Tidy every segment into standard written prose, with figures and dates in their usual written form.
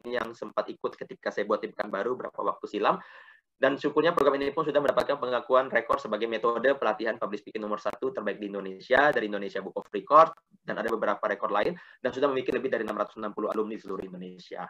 yang sempat ikut ketika saya buat di Pekanbaru beberapa waktu silam. Dan syukurnya program ini pun sudah mendapatkan pengakuan rekor sebagai metode pelatihan public speaking nomor 1 terbaik di Indonesia dari Indonesia Book of Record, dan ada beberapa rekor lain, dan sudah memiliki lebih dari 660 alumni di seluruh Indonesia.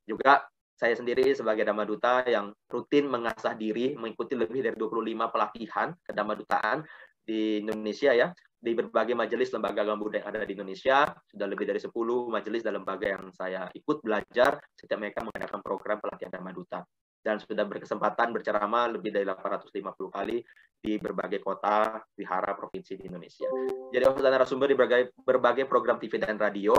Juga saya sendiri sebagai Dhamma Duta yang rutin mengasah diri, mengikuti lebih dari 25 pelatihan kedhammadutaan di Indonesia ya, di berbagai majelis lembaga agama Buddha yang ada di Indonesia. Sudah lebih dari 10 majelis dan lembaga yang saya ikut belajar setiap mereka mengadakan program pelatihan Dhamma Duta. Dan sudah berkesempatan berceramah lebih dari 850 kali di berbagai kota, wihara, provinsi di Indonesia. Jadi host dan narasumber di berbagai program TV dan radio,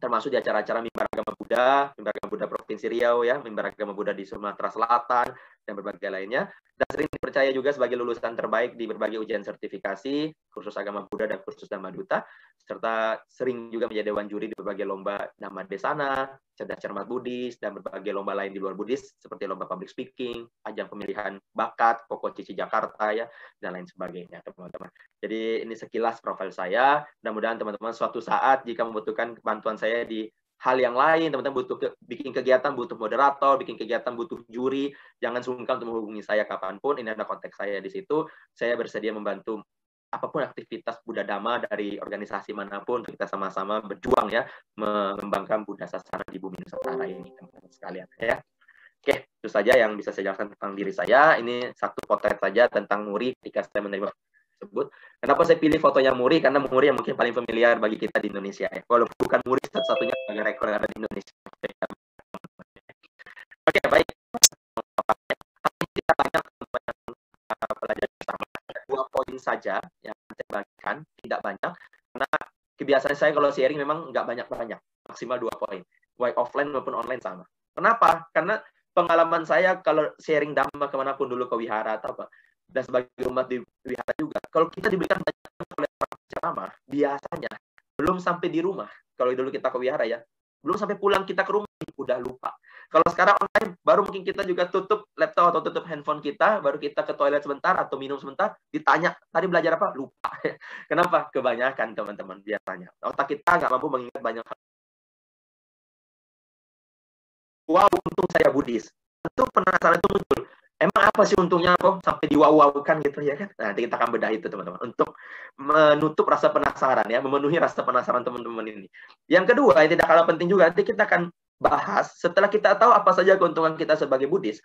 termasuk di acara-acara Mimbar Agama Buddha Provinsi Riau ya, Mimbar Agama Buddha di Sumatera Selatan, dan berbagai lainnya. Dan sering dipercaya juga sebagai lulusan terbaik di berbagai ujian sertifikasi, kursus agama Buddha dan kursus Dhamma Duta, serta sering juga menjadi dewan juri di berbagai lomba Dhamma Desana, Cerdas Cermat Buddhis, dan berbagai lomba lain di luar Buddhis, seperti lomba public speaking, ajang pemilihan bakat, Koko Cici Jakarta, ya, dan lain sebagainya, teman-teman. Jadi ini sekilas profil saya. Mudah-mudahan teman-teman suatu saat jika membutuhkan bantuan saya di hal yang lain, teman-teman butuh bikin kegiatan, butuh moderator, bikin kegiatan, butuh juri, jangan sungkan untuk menghubungi saya kapanpun. Ini ada kontak saya di situ. Saya bersedia membantu apapun aktivitas Buddha Dhamma dari organisasi manapun, untuk kita sama-sama berjuang ya, mengembangkan Buddha Sasana di bumi Nusantara ini, teman-teman sekalian ya. Oke, itu saja yang bisa saya jelaskan tentang diri saya. Ini satu potret saja tentang Muri ketika saya menerima tersebut. Kenapa saya pilih fotonya Muri? Karena Muri yang mungkin paling familiar bagi kita di Indonesia ya. Walaupun bukan Muri satu-satunya sebagai rekor yang ada di Indonesia. Oke, baik. Kita banyak pelajaran bersama. 2 poin saja yang saya bagikan, tidak banyak. Karena kebiasaan saya kalau sharing memang nggak banyak-banyak. Maksimal 2 poin. Baik offline maupun online sama. Kenapa? Karena pengalaman saya kalau sharing Dhamma kemanapun dulu, ke wihara atau apa, dan sebagai umat di wihara juga, kalau kita diberikan banyak oleh ceramah, biasanya belum sampai di rumah, kalau dulu kita ke wihara ya, belum sampai pulang kita ke rumah, udah lupa. Kalau sekarang online, baru mungkin kita juga tutup laptop atau tutup handphone kita, baru kita ke toilet sebentar atau minum sebentar, ditanya, tadi belajar apa? Lupa. Kenapa? Kebanyakan teman-teman biasanya. Otak kita nggak mampu mengingat banyak hal. Wow, untung saya Buddhis. Itu penasaran itu muncul. Emang apa sih untungnya kok sampai diwaw-wawkan gitu ya kan? Nah, nanti kita akan bedah itu teman-teman untuk menutup rasa penasaran ya, memenuhi rasa penasaran teman-teman ini. Yang kedua, yang tidak kalah penting juga, nanti kita akan bahas setelah kita tahu apa saja keuntungan kita sebagai Buddhis.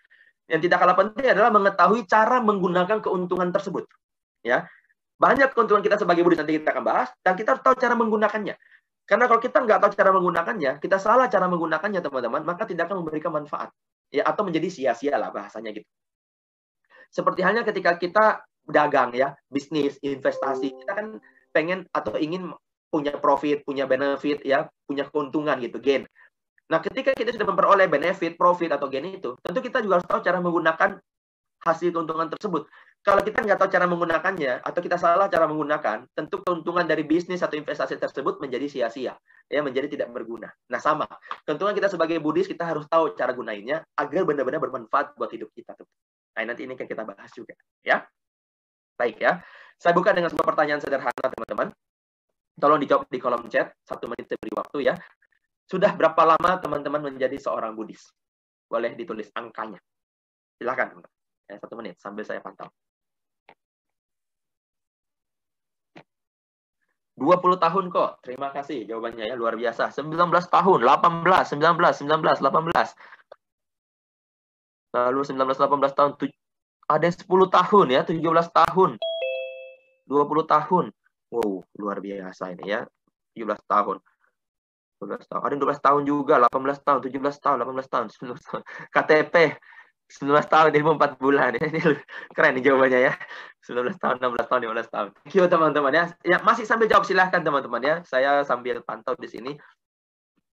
Yang tidak kalah penting adalah mengetahui cara menggunakan keuntungan tersebut. Ya, banyak keuntungan kita sebagai Buddhis nanti kita akan bahas, dan kita harus tahu cara menggunakannya. Karena kalau kita nggak tahu cara menggunakannya, kita salah cara menggunakannya teman-teman, maka tidak akan memberikan manfaat. Ya, atau menjadi sia-sia lah bahasanya gitu. Seperti halnya ketika kita dagang ya, bisnis, investasi, kita kan pengen atau ingin punya profit, punya benefit ya, punya keuntungan gitu, gain. Nah, ketika kita sudah memperoleh benefit, profit atau gain itu, tentu kita juga harus tahu cara menggunakan hasil keuntungan tersebut. Kalau kita nggak tahu cara menggunakannya, atau kita salah cara menggunakan, tentu keuntungan dari bisnis atau investasi tersebut menjadi sia-sia, ya, menjadi tidak berguna. Nah, sama. Keuntungan kita sebagai Buddhis, kita harus tahu cara gunainnya agar benar-benar bermanfaat buat hidup kita. Nah, nanti ini akan kita bahas juga, ya. Baik ya. Saya buka dengan sebuah pertanyaan sederhana, teman-teman. Tolong dijawab di kolom chat. 1 menit saya beri waktu ya. Sudah berapa lama teman-teman menjadi seorang Buddhis? Boleh ditulis angkanya. Silakan, teman-teman. Ya, 1 menit sambil saya pantau. 20 tahun kok. Terima kasih jawabannya ya, luar biasa. 19 tahun, 18, 19, 19, 18. Lalu 19, 18 tahun. Ada yang 10 tahun ya, 17 tahun. 20 tahun. Wow, luar biasa ini ya. 17 tahun. 12 tahun. Ada yang 12 tahun juga, 18 tahun, 17 tahun, 18 tahun, 19 tahun. KTP 19 tahun, 4 bulan. Ini keren nih jawabannya ya. 19 tahun, 16 tahun, 15 tahun. Thank you teman-teman ya. Ya, masih sambil jawab silahkan teman-teman ya. Saya sambil pantau di sini.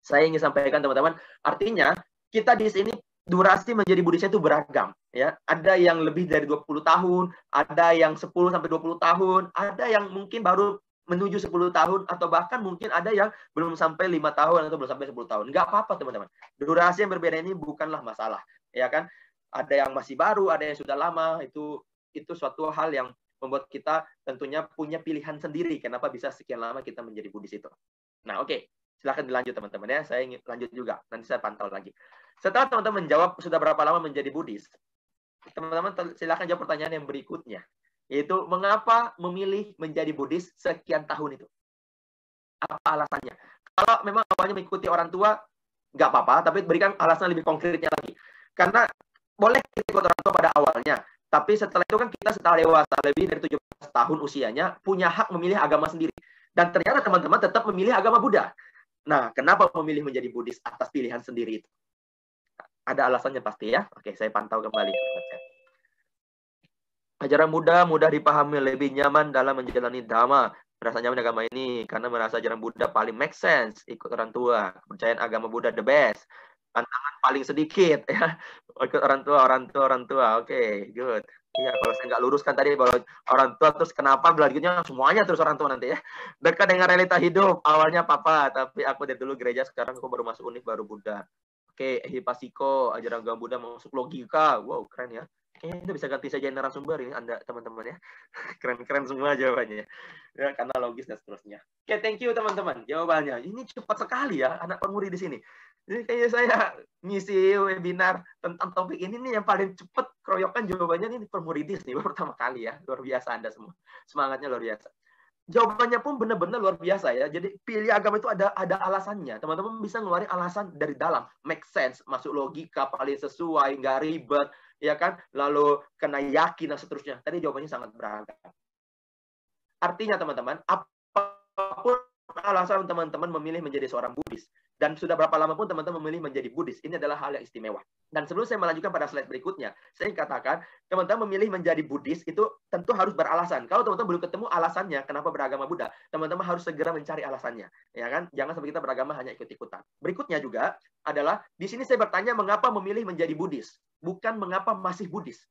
Saya ingin sampaikan teman-teman, artinya kita di sini durasi menjadi Buddhisnya itu beragam ya. Ada yang lebih dari 20 tahun, ada yang 10 sampai 20 tahun, ada yang mungkin baru menuju 10 tahun, atau bahkan mungkin ada yang belum sampai 5 tahun atau belum sampai 10 tahun. Nggak apa-apa teman-teman. Durasi yang berbeda ini bukanlah masalah, ya kan? Ada yang masih baru, ada yang sudah lama. Itu suatu hal yang membuat kita tentunya punya pilihan sendiri kenapa bisa sekian lama kita menjadi Buddhis itu. Nah, oke. Silahkan dilanjut teman-teman ya. Saya ingin lanjut juga. Nanti saya pantau lagi. Setelah teman-teman menjawab sudah berapa lama menjadi Buddhis, teman-teman silahkan jawab pertanyaan yang berikutnya. Yaitu mengapa memilih menjadi Buddhis sekian tahun itu? Apa alasannya? Kalau memang awalnya mengikuti orang tua, nggak apa-apa, tapi berikan alasan lebih konkretnya lagi. Karena boleh ikut orang tua pada awalnya, tapi setelah itu kan kita setelah dewasa, lebih dari 17 tahun usianya, punya hak memilih agama sendiri. Dan ternyata teman-teman tetap memilih agama Buddha. Nah, kenapa memilih menjadi Buddhis atas pilihan sendiri itu? Ada alasannya pasti ya. Oke, saya pantau kembali. Ajaran Buddha mudah dipahami, lebih nyaman dalam menjalani dhamma. Merasa nyaman agama ini karena merasa ajaran Buddha paling make sense. Ikut orang tua, kepercayaan agama Buddha the best. Tantangan paling sedikit ya. Ikut orang tua. Oke, good. Iya, kalau saya nggak luruskan tadi kalau orang tua terus kenapa berlanjutnya semuanya terus orang tua nanti ya. Dekat dengan realita hidup. Awalnya papa, tapi aku dari dulu gereja, sekarang aku baru masuk univ baru Buddha. Oke, Hipasiko, ajaran agama Buddha masuk logika. Wow, keren ya. Kayaknya itu bisa ganti saja narasumber ini Anda teman-teman ya. Keren-keren semua jawabannya. Ya, karena logis dan seterusnya. Oke, thank you teman-teman. Jawabannya. Ini cepat sekali ya anak pemudi di sini. Jadi kayaknya saya ngisi webinar tentang topik ini nih yang paling cepat keroyokan jawabannya ini permuridis nih pertama kali ya. Luar biasa Anda semua. Semangatnya luar biasa. Jawabannya pun benar-benar luar biasa ya. Jadi pilih agama itu ada alasannya. Teman-teman bisa ngeluarin alasan dari dalam, make sense, masuk logika, paling sesuai, nggak ribet, ya kan? Lalu kena yakin dan seterusnya. Tadi jawabannya sangat beragam. Artinya teman-teman, apapun alasan teman-teman memilih menjadi seorang Buddhis, dan sudah berapa lama pun teman-teman memilih menjadi Buddhis, ini adalah hal yang istimewa. Dan sebelum saya melanjutkan pada slide berikutnya, saya ingin katakan, teman-teman memilih menjadi Buddhis itu tentu harus beralasan. Kalau teman-teman belum ketemu alasannya, kenapa beragama Buddha, teman-teman harus segera mencari alasannya. Ya kan? Jangan sampai kita beragama hanya ikut-ikutan. Berikutnya juga adalah, di sini saya bertanya mengapa memilih menjadi Buddhis, bukan mengapa masih Buddhis.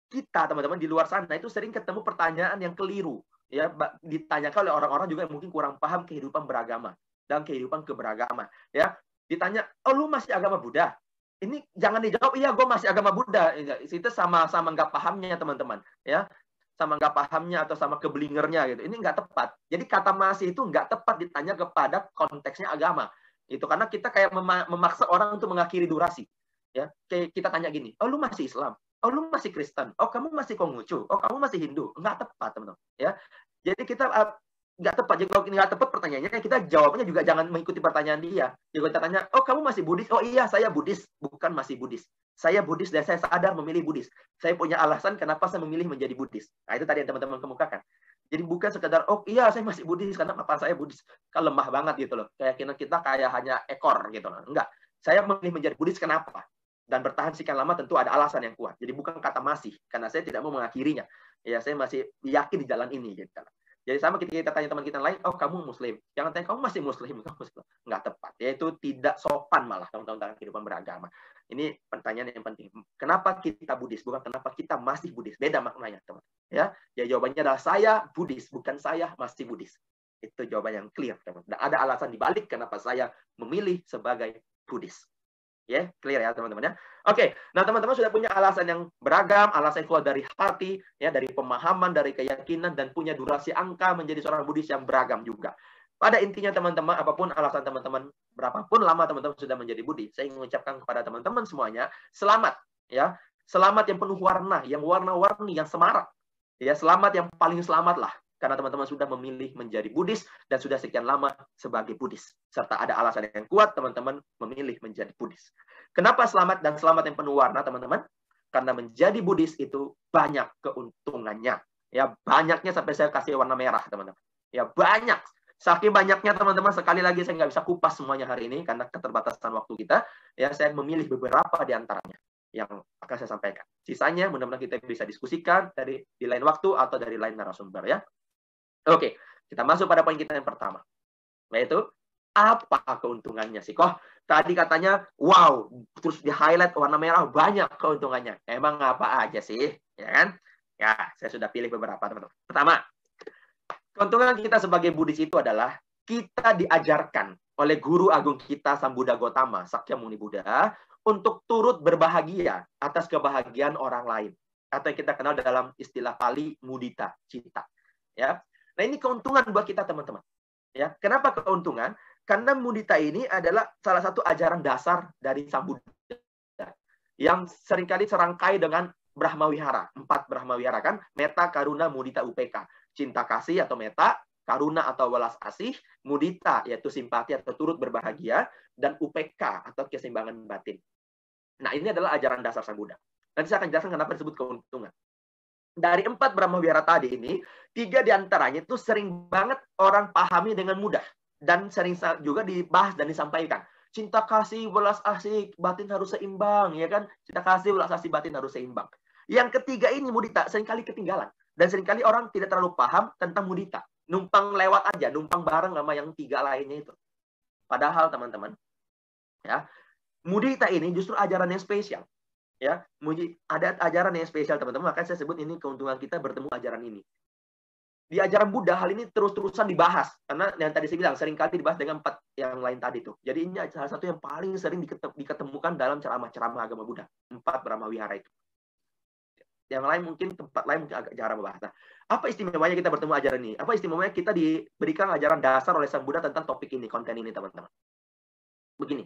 Kita, teman-teman, di luar sana itu sering ketemu pertanyaan yang keliru. Ya, ditanyakan oleh orang-orang juga yang mungkin kurang paham kehidupan beragama dan kehidupan keberagaman. Ya, ditanya, oh lu masih agama Buddha? Ini jangan dijawab, iya gue masih agama Buddha. Itu sama-sama nggak pahamnya teman-teman. Ya, sama nggak pahamnya atau sama kebelingernya gitu. Ini nggak tepat. Jadi kata masih itu nggak tepat ditanya kepada konteksnya agama. Itu karena kita kayak memaksa orang untuk mengakhiri durasi. Ya, kayak kita tanya gini, oh lu masih Islam? Oh, lu masih Kristen. Oh, kamu masih Konghucu. Oh, kamu masih Hindu. Nggak tepat, teman-teman. Ya, jadi kita nggak tepat. Jadi kalau nggak tepat pertanyaannya, kita jawabnya juga jangan mengikuti pertanyaan dia. Jadi kita tanya, oh kamu masih Buddhis? Oh iya, saya Buddhis. Bukan masih Buddhis. Saya Buddhis dan saya sadar memilih Buddhis. Saya punya alasan kenapa saya memilih menjadi Buddhis. Nah, itu tadi yang teman-teman kemukakan. Jadi bukan sekedar, oh iya saya masih Buddhis karena papa saya Buddhis. Kan lemah banget gitu loh. Keyakinan kita kayak hanya ekor gitu loh. Enggak. Saya memilih menjadi Buddhis kenapa? Dan bertahan sekian lama tentu ada alasan yang kuat. Jadi bukan kata masih, karena saya tidak mau mengakhirinya. Ya, saya masih yakin di jalan ini. Gitu. Jadi sama ketika kita tanya teman kita lain, oh kamu Muslim. Jangan tanya, kamu masih Muslim. Kamu Muslim. Nggak tepat. Yaitu tidak sopan malah teman-teman dalam kehidupan beragama. Ini pertanyaan yang penting. Kenapa kita Buddhis? Bukan kenapa kita masih Buddhis. Beda maknanya, teman. Ya, jawabannya adalah saya Buddhis, bukan saya masih Buddhis. Itu jawaban yang clear, teman. Dan ada alasan dibalik kenapa saya memilih sebagai Buddhis. Ya, clear ya teman-teman ya. Oke, nah teman-teman sudah punya alasan yang beragam, alasan yang keluar dari hati, ya dari pemahaman, dari keyakinan, dan punya durasi angka menjadi seorang Buddhis yang beragam juga. Pada intinya teman-teman, apapun alasan teman-teman, berapapun lama teman-teman sudah menjadi Buddhis, saya ingin mengucapkan kepada teman-teman semuanya, selamat ya, selamat yang penuh warna, yang warna-warni, yang semarak, ya selamat yang paling selamat lah. Karena teman-teman sudah memilih menjadi Buddhis dan sudah sekian lama sebagai Buddhis. Serta ada alasan yang kuat teman-teman memilih menjadi Buddhis. Kenapa selamat dan selamat yang penuh warna teman-teman? Karena menjadi Buddhis itu banyak keuntungannya. Ya, banyaknya sampai saya kasih warna merah teman-teman. Ya, banyak. Saking banyaknya teman-teman, sekali lagi saya nggak bisa kupas semuanya hari ini karena keterbatasan waktu kita. Ya, saya memilih beberapa di antaranya yang akan saya sampaikan. Sisanya mudah-mudahan kita bisa diskusikan di lain waktu atau dari lain narasumber ya. Oke, kita masuk pada poin kita yang pertama. Yaitu, apa keuntungannya sih? Kok tadi katanya, wow, terus di-highlight warna merah, banyak keuntungannya. Emang apa aja sih? Ya kan? Ya, saya sudah pilih beberapa, teman-teman. Pertama, keuntungan kita sebagai Buddhis itu adalah, kita diajarkan oleh guru agung kita, Sang Buddha Gautama, Sakyamuni Buddha, untuk turut berbahagia atas kebahagiaan orang lain. Atau yang kita kenal dalam istilah Pali, mudita, cita. Ya. Nah, ini keuntungan buat kita, teman-teman. Ya, kenapa keuntungan? Karena mudita ini adalah salah satu ajaran dasar dari Sang Buddha yang seringkali serangkai dengan Brahmawihara. 4 Brahmawihara kan, metta, karuna, mudita, upeka. Cinta kasih atau metta, karuna atau welas asih, mudita yaitu simpati atau turut berbahagia, dan upeka atau keseimbangan batin. Nah, ini adalah ajaran dasar Sang Buddha. Nanti saya akan jelaskan kenapa disebut keuntungan. Dari 4 Brahmawihara tadi ini, 3 diantaranya itu sering banget orang pahami dengan mudah. Dan sering juga dibahas dan disampaikan. Cinta kasih, welas asih, batin harus seimbang, ya kan? Cinta kasih, welas asih, batin harus seimbang. Yang ketiga ini mudita seringkali ketinggalan dan seringkali orang tidak terlalu paham tentang mudita. Numpang lewat aja, numpang bareng sama yang 3 lainnya itu. Padahal teman-teman, ya, mudita ini justru ajaran yang spesial. Ya, ada ajaran yang spesial teman-teman. Makanya saya sebut ini keuntungan kita bertemu ajaran ini. Di ajaran Buddha hal ini terus-terusan dibahas karena yang tadi saya bilang seringkali dibahas dengan 4 yang lain tadi tuh. Jadi ini salah satu yang paling sering diketemukan dalam ceramah-ceramah agama Buddha, 4 Brahmawihara itu. Yang lain mungkin tempat lain mungkin agak jarang membahas. Nah, apa istimewanya kita bertemu ajaran ini? Apa istimewanya kita diberikan ajaran dasar oleh Sang Buddha tentang topik ini, konten ini teman-teman? Begini,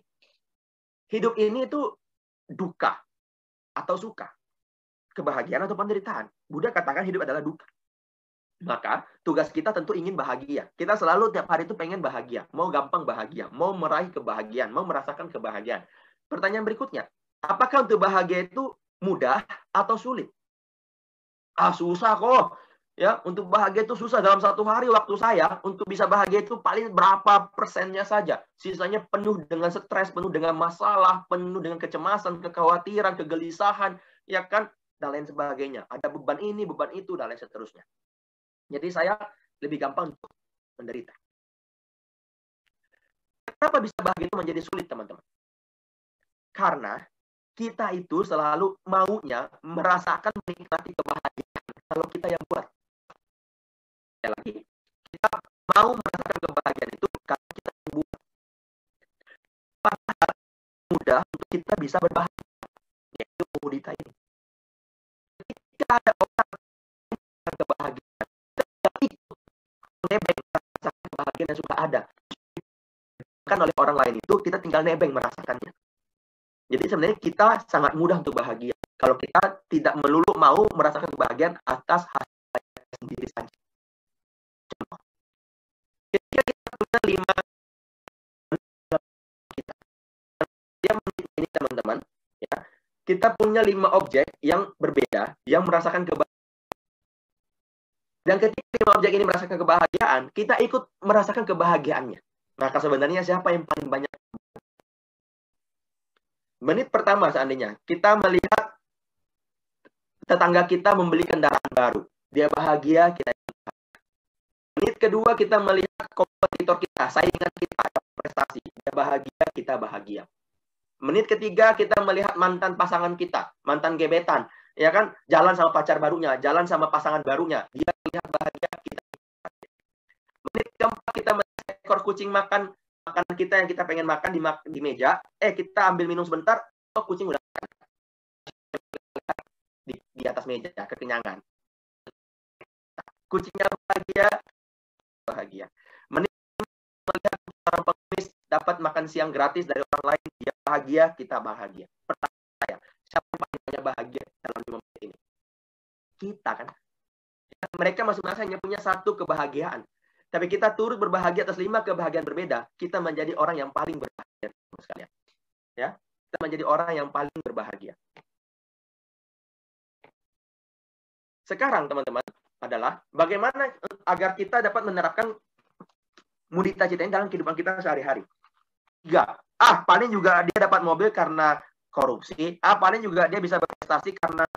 hidup ini itu duka atau suka, kebahagiaan atau penderitaan. Buddha katakan hidup adalah duka. Maka tugas kita tentu ingin bahagia. Kita selalu tiap hari itu pengen bahagia. Mau gampang bahagia. Mau meraih kebahagiaan. Mau merasakan kebahagiaan. Pertanyaan berikutnya. Apakah untuk bahagia itu mudah atau sulit? Susah kok. Ya, untuk bahagia itu susah. Dalam 1 hari waktu saya, untuk bisa bahagia itu paling berapa persennya saja. Sisanya penuh dengan stres, penuh dengan masalah, penuh dengan kecemasan, kekhawatiran, kegelisahan. Ya kan? Dan lain sebagainya. Ada beban ini, beban itu, dan lain seterusnya. Jadi saya lebih gampang untuk menderita. Kenapa bisa bahagia itu menjadi sulit, teman-teman? Karena kita itu selalu maunya merasakan menikmati kebahagiaan kalau kita yang buat. Sekali lagi, kita mau merasakan kebahagiaan itu karena kita yang buat. Padahal mudah untuk kita bisa berbahagia, yaitu mudita ini. Ketika ada orang yang kebahagiaan, nebeng merasakan kebahagiaan yang suka ada kan oleh orang lain itu, kita tinggal nebeng merasakannya. Jadi sebenarnya kita sangat mudah untuk bahagia kalau kita tidak melulu mau merasakan kebahagiaan atas hasil sendiri saja. Contoh, ketika kita punya 5 kita, ini teman-teman, ya, kita punya 5 objek yang berbeda yang merasakan kebahagiaan. Dan ketika 5 objek ini merasakan kebahagiaan, kita ikut merasakan kebahagiaannya. Maka sebenarnya siapa yang paling banyak? Menit pertama seandainya kita melihat tetangga kita membeli kendaraan baru, dia bahagia, kita bahagia. Menit kedua kita melihat kompetitor kita, saingan kita ada prestasi, dia bahagia, kita bahagia. Menit ketiga kita melihat mantan pasangan kita, mantan gebetan, ya kan, jalan sama pacar barunya, jalan sama pasangan barunya, dia terlihat bahagia, kita bahagia. Menit keempat kita melihat ekor kucing makan makanan kita yang kita pengen makan di meja, kita ambil minum sebentar, kucing udah makan di atas meja, kekenyangan. Kucingnya bahagia. Menit melihat orang pengemis dapat makan siang gratis dari orang lain, dia bahagia, kita bahagia. Pertanyaan saya, siapa yang paling banyak bahagia dalam 5 menit ini? Kita kan. Mereka masing-masing hanya punya 1 kebahagiaan. Tapi kita turut berbahagia atas 5 kebahagiaan berbeda. Kita menjadi orang yang paling berbahagia, sekalian. Ya, kita menjadi orang yang paling berbahagia. Sekarang, teman-teman, adalah bagaimana agar kita dapat menerapkan mudita cita ini dalam kehidupan kita sehari-hari. 3. Paling juga dia dapat mobil karena korupsi. Paling juga dia bisa berprestasi karena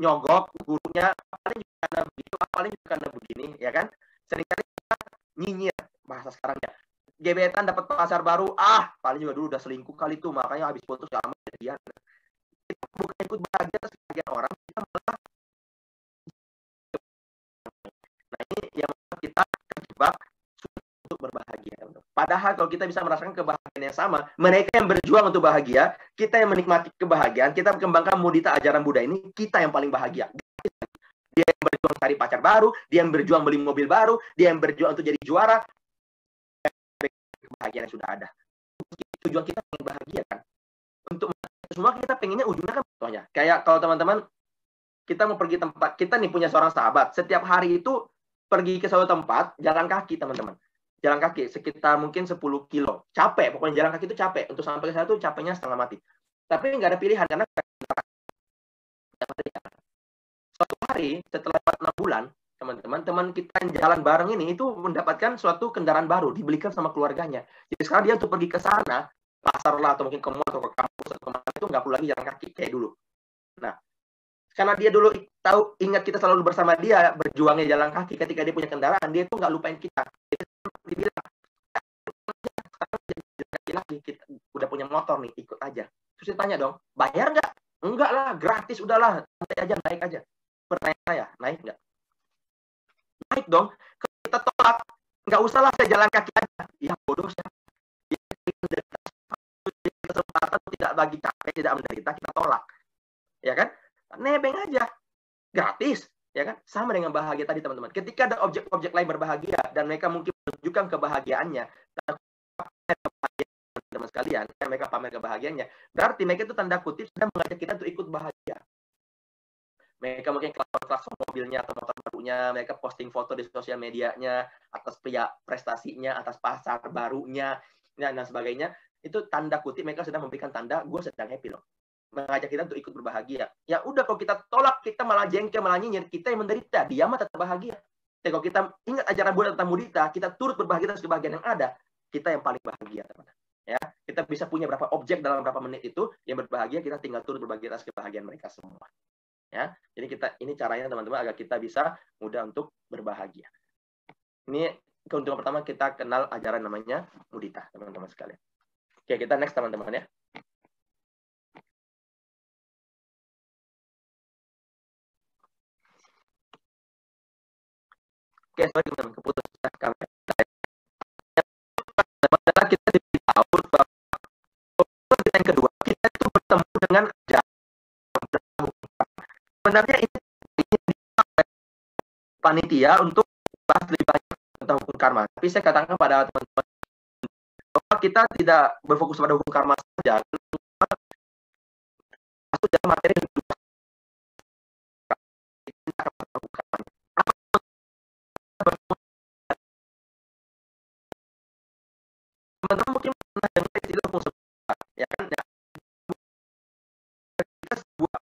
nyogok gurunya, paling juga karena begitu, paling juga karena begini, ya kan? Seringkali kita nyinyir bahasa sekarangnya. Gebetan dapat pacar baru, paling juga dulu udah selingkuh kali itu, makanya habis putus gak lama jadian. Kita bukan ikut bahagia sebagian orang, kita malah. Nah ini yang kita terjebak untuk berbahagia. Padahal kalau kita bisa merasakan kebahagiaan yang sama, mereka yang berjuang untuk bahagia, kita yang menikmati kebahagiaan, kita mengembangkan mudita ajaran Buddha ini, kita yang paling bahagia. Dia yang berjuang cari pacar baru, dia yang berjuang beli mobil baru, dia yang berjuang untuk jadi juara, kebahagiaan yang sudah ada. Tujuan kita pengen bahagia kan. Untuk semua kita pengennya ujungnya kan contohnya. Kayak kalau teman-teman kita mau pergi tempat, kita nih punya seorang sahabat, setiap hari itu pergi ke suatu tempat, jalan kaki teman-teman. Jalan kaki sekitar mungkin 10 kilo. Capek, pokoknya jalan kaki itu capek. Untuk sampai ke sana tuh capeknya setengah mati. Tapi nggak ada pilihan, karena suatu hari setelah 6 bulan, teman-teman, teman kita yang jalan bareng ini itu mendapatkan suatu kendaraan baru, dibelikan sama keluarganya. Jadi sekarang dia untuk pergi ke sana, pasar lah, atau mungkin ke mall, atau ke kampus, atau kemana, itu nggak perlu lagi jalan kaki, kayak dulu. Nah, karena dia dulu tahu, ingat kita selalu bersama dia, berjuangnya jalan kaki, ketika dia punya kendaraan, dia tuh nggak lupain kita. Jadi, dia bilang, sekarang lagi, kita udah punya motor nih, ikut aja. Terus dia tanya dong, bayar nggak? Enggak lah, gratis, udahlah, santai aja, naik aja. Pertanyaan saya, naik nggak? Naik dong. Kita tolak, nggak usah lah, saya jalan kaki aja. Ya bodoh saya. Kesempatan tidak bagi capek, tidak menderita, kita tolak. Ya kan? Nebeng aja. Gratis. Ya kan? Sama dengan bahagia tadi, teman-teman. Ketika ada objek-objek lain berbahagia, dan mereka mungkin menunjukkan kebahagiaannya, teman-teman sekalian, mereka pamer kebahagiaannya, berarti mereka itu tanda kutip sedang mengajak kita untuk ikut bahagia. Mereka mungkin klakson mobilnya atau motor barunya, mereka posting foto di sosial medianya atas prestasinya, atas pasar barunya, dan sebagainya. Itu tanda kutip mereka sedang memberikan tanda, gue sedang happy loh. Mengajak kita untuk ikut berbahagia. Ya udah, kalau kita tolak, kita malah jengkel, malah nyinyir, kita yang menderita, dia mah tetap bahagia. Tapi kalau kita ingat ajaran Buddha tentang mudita, kita turut berbahagia atas kebahagiaan yang ada, kita yang paling bahagia, teman-teman. Ya, kita bisa punya berapa objek dalam berapa menit itu yang berbahagia, kita tinggal turut berbahagia atas kebahagiaan mereka semua. Ya, jadi ini caranya teman-teman agar kita bisa mudah untuk berbahagia. Ini keuntungan pertama, kita kenal ajaran namanya mudita, teman-teman sekalian. Oke, kita next teman-teman ya. Oke, sorry teman-teman, keputus kamera. Kita diberitahu bahwa yang kedua, kita itu bertemu dengan sebenarnya ini panitia untuk bahas lebih banyak tentang hukum karma. Tapi saya katakan pada teman-teman bahwa kita tidak berfokus pada hukum karma saja. Masuk dalam materi teman-teman mungkin pernah dengar istilah hukum semesta, ya kan? Ya. Kita sebuah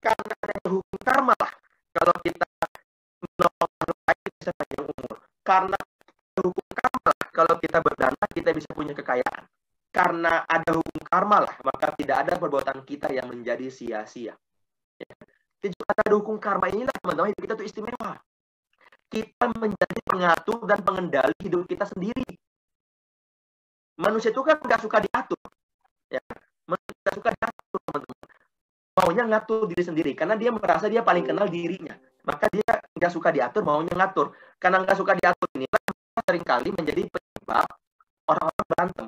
karena ada hukum karma lah. Kalau kita menolong orang lain bisa panjang umur. Karena ada hukum karma lah. Kalau kita berdana kita bisa punya kekayaan. Karena ada hukum karma lah, maka tidak ada perbuatan kita yang menjadi sia-sia. Ya. Karena ada hukum karma inilah teman-teman, hidup kita itu istimewa. Kita menjadi pengatur dan pengendali hidup kita sendiri. Manusia itu kan nggak suka diatur. Ya. Manusia nggak suka diatur, teman-teman. Maunya ngatur diri sendiri, karena dia merasa dia paling kenal dirinya. Maka dia nggak suka diatur, maunya ngatur. Karena nggak suka diatur inilah seringkali menjadi penyebab orang-orang berantem,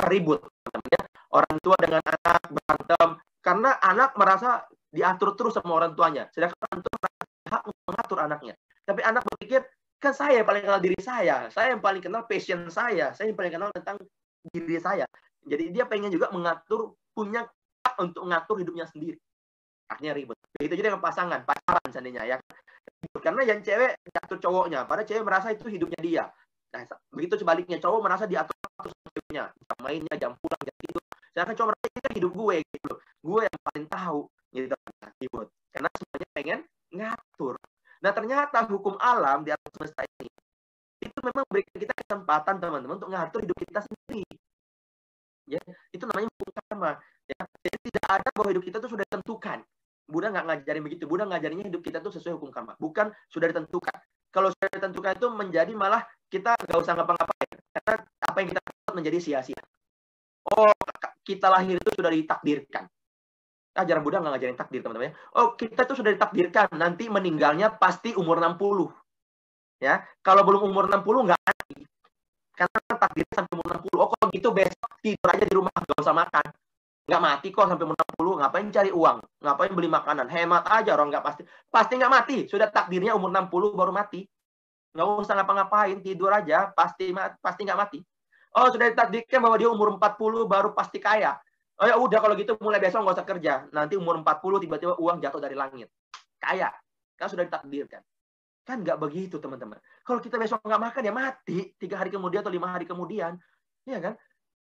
ribut. Teman-teman. Orang tua dengan anak berantem, karena anak merasa diatur terus sama orang tuanya. Sedangkan orang tua merasa hak untuk mengatur anaknya. Tapi anak berpikir, kan saya yang paling kenal diri saya yang paling kenal passion saya yang paling kenal tentang diri saya. Jadi dia pengen juga mengatur, punya hak untuk mengatur hidupnya sendiri. Akhirnya ribut. Begitu juga dengan pasangan, pacaran seandainya ya. Karena yang cewek diatur cowoknya, padahal cewek merasa itu hidupnya dia. Nah, begitu sebaliknya, cowok merasa diatur ceweknya, jam mainnya, jam pulang, jam tidur. Sedangkan cowok merasa itu hidup gue gitu. Gue yang paling tahu gitu. Ribut. Karena semuanya pengen ngatur. Nah, ternyata hukum alam di alam semesta ini itu memang berikan kita kesempatan teman-teman untuk ngatur hidup kita sendiri. Ya, itu namanya hukum karma. Ya, jadi tidak ada bahwa hidup kita itu sudah ditentukan. Buddha nggak ngajarin begitu. Buddha ngajarinnya hidup kita itu sesuai hukum karma. Bukan sudah ditentukan. Kalau sudah ditentukan itu menjadi malah kita nggak usah ngapa-ngapain. Karena apa yang kita buat menjadi sia-sia. Oh, kita lahir itu sudah ditakdirkan. Ajaran Buddha nggak ngajarin takdir, teman-teman. Oh, kita itu sudah ditakdirkan. Nanti meninggalnya pasti umur 60. Ya, kalau belum umur 60 nggak mati. Karena takdirnya sampai umur 60. Oh, kalau gitu besok tidur aja di rumah, nggak usah makan. Nggak mati kok sampai umur 60. Ngapain cari uang? Ngapain beli makanan? Hemat aja, orang nggak pasti. Pasti nggak mati. Sudah takdirnya umur 60 baru mati. Nggak usah ngapa-ngapain, tidur aja, pasti nggak mati. Oh, sudah ditakdirkan bahwa dia umur 40 baru pasti kaya. Oh ya udah, kalau gitu mulai besok nggak usah kerja. Nanti umur 40 tiba-tiba uang jatuh dari langit. Kaya. Kan sudah ditakdirkan. Kan nggak begitu, teman-teman. Kalau kita besok nggak makan, ya mati. 3 hari kemudian atau 5 hari kemudian. Iya kan?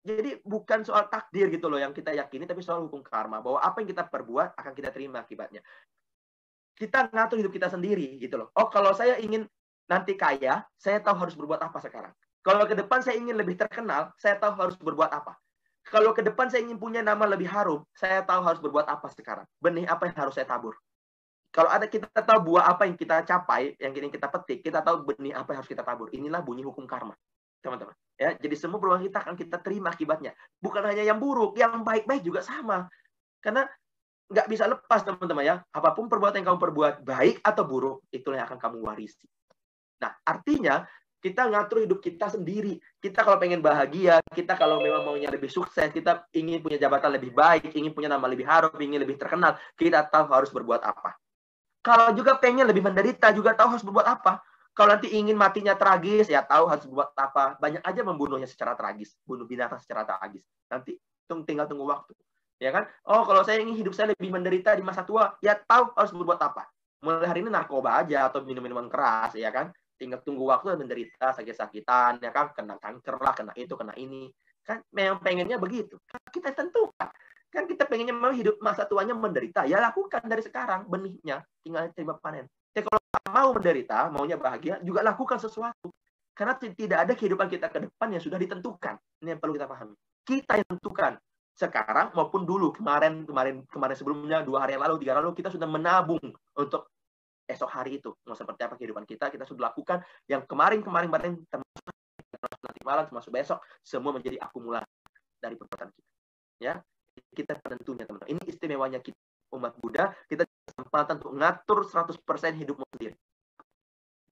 Jadi bukan soal takdir gitu loh yang kita yakini, tapi soal hukum karma. Bahwa apa yang kita perbuat akan kita terima akibatnya. Kita ngatur hidup kita sendiri gitu loh. Oh, kalau saya ingin nanti kaya, saya tahu harus berbuat apa sekarang. Kalau ke depan saya ingin lebih terkenal, saya tahu harus berbuat apa. Kalau ke depan saya ingin punya nama lebih harum, saya tahu harus berbuat apa sekarang. Benih apa yang harus saya tabur. Kalau ada kita tahu buah apa yang kita capai, yang ingin kita petik, kita tahu benih apa yang harus kita tabur. Inilah bunyi hukum karma, teman-teman. Ya, jadi semua perubahan kita akan kita terima akibatnya. Bukan hanya yang buruk, yang baik-baik juga sama. Karena nggak bisa lepas, teman-teman ya. Apapun perbuatan yang kamu perbuat, baik atau buruk, itulah yang akan kamu warisi. Nah, artinya kita ngatur hidup kita sendiri. Kita kalau pengen bahagia, kita kalau memang maunya lebih sukses, kita ingin punya jabatan lebih baik, ingin punya nama lebih harum, ingin lebih terkenal, kita tahu harus berbuat apa. Kalau juga pengen lebih menderita, juga tahu harus berbuat apa. Kalau nanti ingin matinya tragis, ya tahu harus berbuat apa. Banyak aja membunuhnya secara tragis, bunuh binatang secara tragis. Nanti tinggal tunggu waktu. Ya kan? Oh, kalau saya ingin hidup saya lebih menderita di masa tua, ya tahu harus berbuat apa. Mulai hari ini narkoba aja atau minum-minuman keras, ya kan? Tinggal tunggu waktu, menderita, sakit-sakitan, ya kan, kena kanker lah, kena itu, kena ini. Kan memang pengennya begitu. Kan kita tentukan. Kan kita pengennya memang hidup masa tuanya menderita. Ya lakukan dari sekarang, benihnya. Tinggal terima panen. Tapi kalau mau menderita, maunya bahagia, juga lakukan sesuatu. Karena tidak ada kehidupan kita ke depan yang sudah ditentukan. Ini yang perlu kita pahami. Kita yang tentukan. Sekarang maupun dulu, kemarin sebelumnya, 2 hari yang lalu, 3 hari lalu, kita sudah menabung untuk esok hari itu. Mau seperti apa kehidupan kita sudah lakukan. Yang kemarin termasuk nanti malam, termasuk besok, semua menjadi akumulasi dari perbuatan kita. Ya, kita penentunya, teman-teman. Ini istimewanya kita, umat Buddha, kita kesempatan untuk ngatur 100% hidupmu sendiri.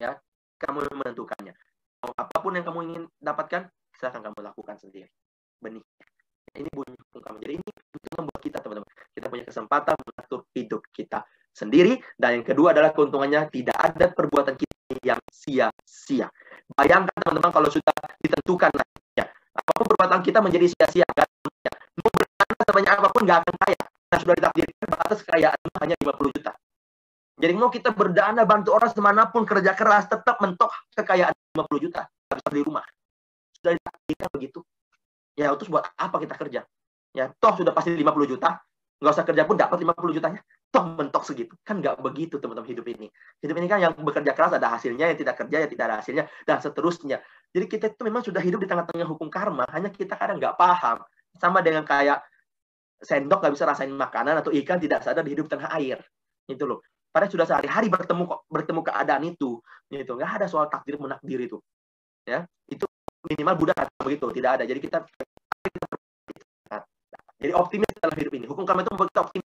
Ya, kamu yang menentukannya. Apapun yang kamu ingin dapatkan, silakan kamu lakukan sendiri. Benih. Ini bunyi hukum kamu. Jadi ini membuat kita, teman-teman, kita punya kesempatan mengatur hidup kita sendiri. Dan yang kedua adalah keuntungannya tidak ada perbuatan kita yang sia-sia. Bayangkan, teman-teman, kalau sudah ditentukan ya, apapun perbuatan kita menjadi sia-sia. Mau berdana sebanyak apapun nggak akan kaya. Nah, sudah ditakdirkan batas kekayaan hanya 50 juta. Jadi mau kita berdana, bantu orang semanapun, kerja keras, tetap mentok kekayaan 50 juta. Nggak bisa beli rumah. Sudah ditakdirkan begitu. Ya, terus buat apa kita kerja? Ya, toh sudah pasti 50 juta. Nggak usah kerja pun dapat 50 jutanya. Toh mentok segitu. Kan nggak begitu, teman-teman, hidup ini. Hidup ini kan yang bekerja keras ada hasilnya, yang tidak kerja ya tidak ada hasilnya, dan seterusnya. Jadi kita itu memang sudah hidup di tengah-tengah hukum karma, hanya kita kadang nggak paham. Sama dengan kayak sendok nggak bisa rasain makanan, atau ikan tidak sadar hidup di tengah air. Itu loh. Padahal sudah sehari-hari bertemu keadaan itu. Gitu. Nggak ada soal takdir menakdir itu. Ya, itu minimal Buddha kata begitu, tidak ada. Jadi kita jadi optimis dalam hidup ini. Hukum karma itu membuat kita optimis.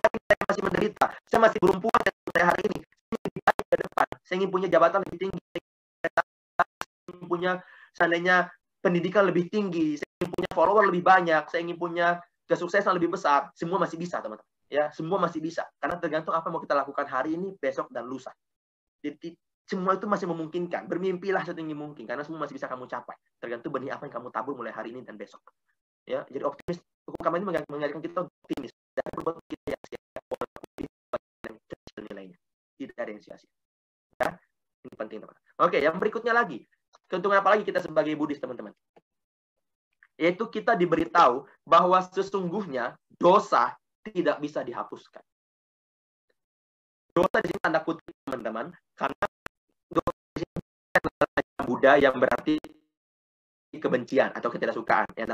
Saya masih menderita, saya masih belum puas sampai hari ini. Saya ingin baik ke depan. Saya ingin punya jabatan lebih tinggi. Saya ingin punya seandainya pendidikan lebih tinggi. Saya ingin punya follower lebih banyak. Saya ingin punya kesuksesan lebih besar. Semua masih bisa, teman-teman. Ya, semua masih bisa. Karena tergantung apa yang mau kita lakukan hari ini, besok, dan lusa. Jadi semua itu masih memungkinkan. Bermimpilah setinggi mungkin, karena semua masih bisa kamu capai. Tergantung benih apa yang kamu tabur mulai hari ini dan besok. Ya, jadi optimis. Hukum karma ini mengajarkan kita optimis. Dan berbuat kita yang sia-sia, yang kecil nilainya. Tidak ada yang sia-sia. Ya, ini penting, teman. Oke, yang berikutnya lagi. Keuntungan apa lagi kita sebagai Buddhis, teman-teman? Yaitu kita diberitahu bahwa sesungguhnya dosa tidak bisa dihapuskan. Dosa di sini tanda kutip, teman-teman, karena dosa di sini adalah Buddha yang berarti kebencian atau ketidaksukaan. Ya,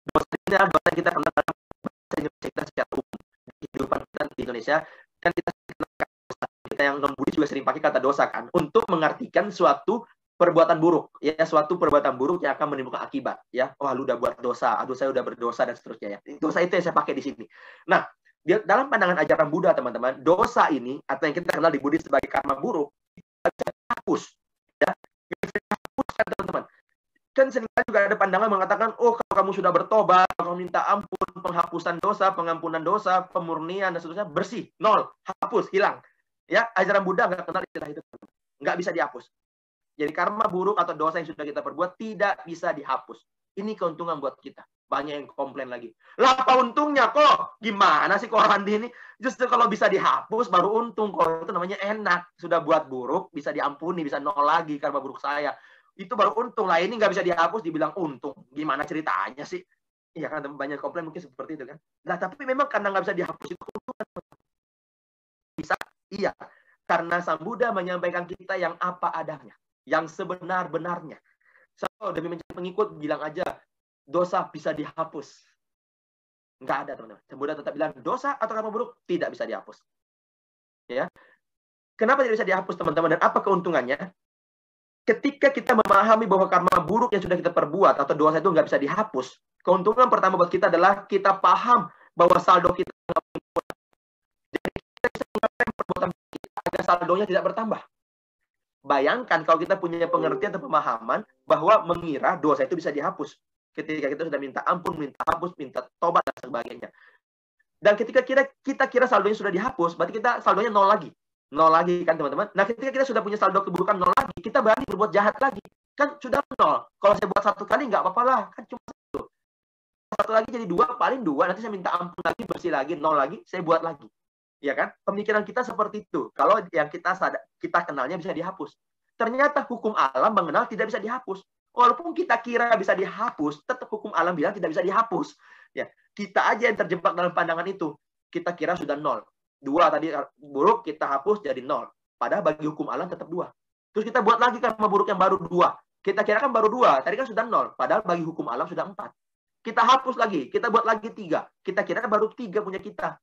dosa ini adalah dosa yang kita kenal dalam bahasa Indonesia kita secara umum. Di kehidupan kita di Indonesia, kan kita yang non-Buddhis juga sering pakai kata dosa kan, untuk mengartikan suatu perbuatan buruk, ya, suatu perbuatan buruk yang akan menimbulkan akibat, ya. Wah, lu udah buat dosa, aduh saya udah berdosa dan seterusnya, ya. Dosa itu yang saya pakai di sini. Nah, dalam pandangan ajaran Buddha, teman-teman, dosa ini atau yang kita kenal di Buddhis sebagai karma buruk bisa dihapus, ya. Bisa dihapuskan, teman-teman. Kan seringkali juga ada pandangan mengatakan, oh kalau kamu sudah bertobat, kalau minta ampun, penghapusan dosa, pengampunan dosa, pemurnian dan seterusnya, bersih, nol, hapus, hilang. Ya, ajaran Buddha nggak kenal istilah itu, nggak bisa dihapus. Jadi karma buruk atau dosa yang sudah kita perbuat tidak bisa dihapus. Ini keuntungan buat kita. Banyak yang komplain lagi. Lah apa untungnya kok? Gimana sih kok Randi ini? Justru kalau bisa dihapus baru untung. Kalau itu namanya enak. Sudah buat buruk, bisa diampuni, bisa nol lagi karma buruk saya. Itu baru untung. Lah ini nggak bisa dihapus, dibilang untung. Gimana ceritanya sih? Iya kan, banyak komplain mungkin seperti itu kan. Nah tapi memang karena nggak bisa dihapus itu keuntungan. Bisa? Iya. Karena Sang Buddha menyampaikan kita yang apa adanya. Yang sebenar-benarnya. So, demi mencari pengikut, bilang aja, dosa bisa dihapus. Nggak ada, teman-teman. Buddha tetap bilang, dosa atau karma buruk tidak bisa dihapus. Ya. Kenapa tidak bisa dihapus, teman-teman? Dan apa keuntungannya? Ketika kita memahami bahwa karma buruk yang sudah kita perbuat, atau dosa itu nggak bisa dihapus, keuntungan pertama buat kita adalah kita paham bahwa saldo kita nggak berkurang. Jadi kita bisa mengerem perbuatan kita agar saldonya tidak bertambah. Bayangkan kalau kita punya pengertian atau pemahaman bahwa mengira dosa itu bisa dihapus. Ketika kita sudah minta ampun, minta hapus, minta tobat, dan sebagainya. Dan ketika kita kira saldonya sudah dihapus, berarti kita saldonya nol lagi. Nol lagi kan teman-teman. Nah ketika kita sudah punya saldo keburukan nol lagi, kita berani berbuat jahat lagi. Kan sudah nol. Kalau saya buat satu kali nggak apa-apa lah. Kan cuma satu. Satu lagi jadi dua, paling dua. Nanti saya minta ampun lagi, bersih lagi, nol lagi, saya buat lagi. Ya kan? Pemikiran kita seperti itu. Kalau yang kita kenalnya bisa dihapus. Ternyata hukum alam mengenal tidak bisa dihapus. Walaupun kita kira bisa dihapus, tetap hukum alam bilang tidak bisa dihapus. Ya, kita aja yang terjebak dalam pandangan itu. Kita kira sudah nol. Dua tadi buruk, kita hapus jadi nol. Padahal bagi hukum alam tetap dua. Terus kita buat lagi karma buruk yang baru dua. Kita kira kan baru dua, tadi kan sudah nol. Padahal bagi hukum alam sudah 4. Kita hapus lagi, kita buat lagi 3. Kita kira baru 3 punya kita.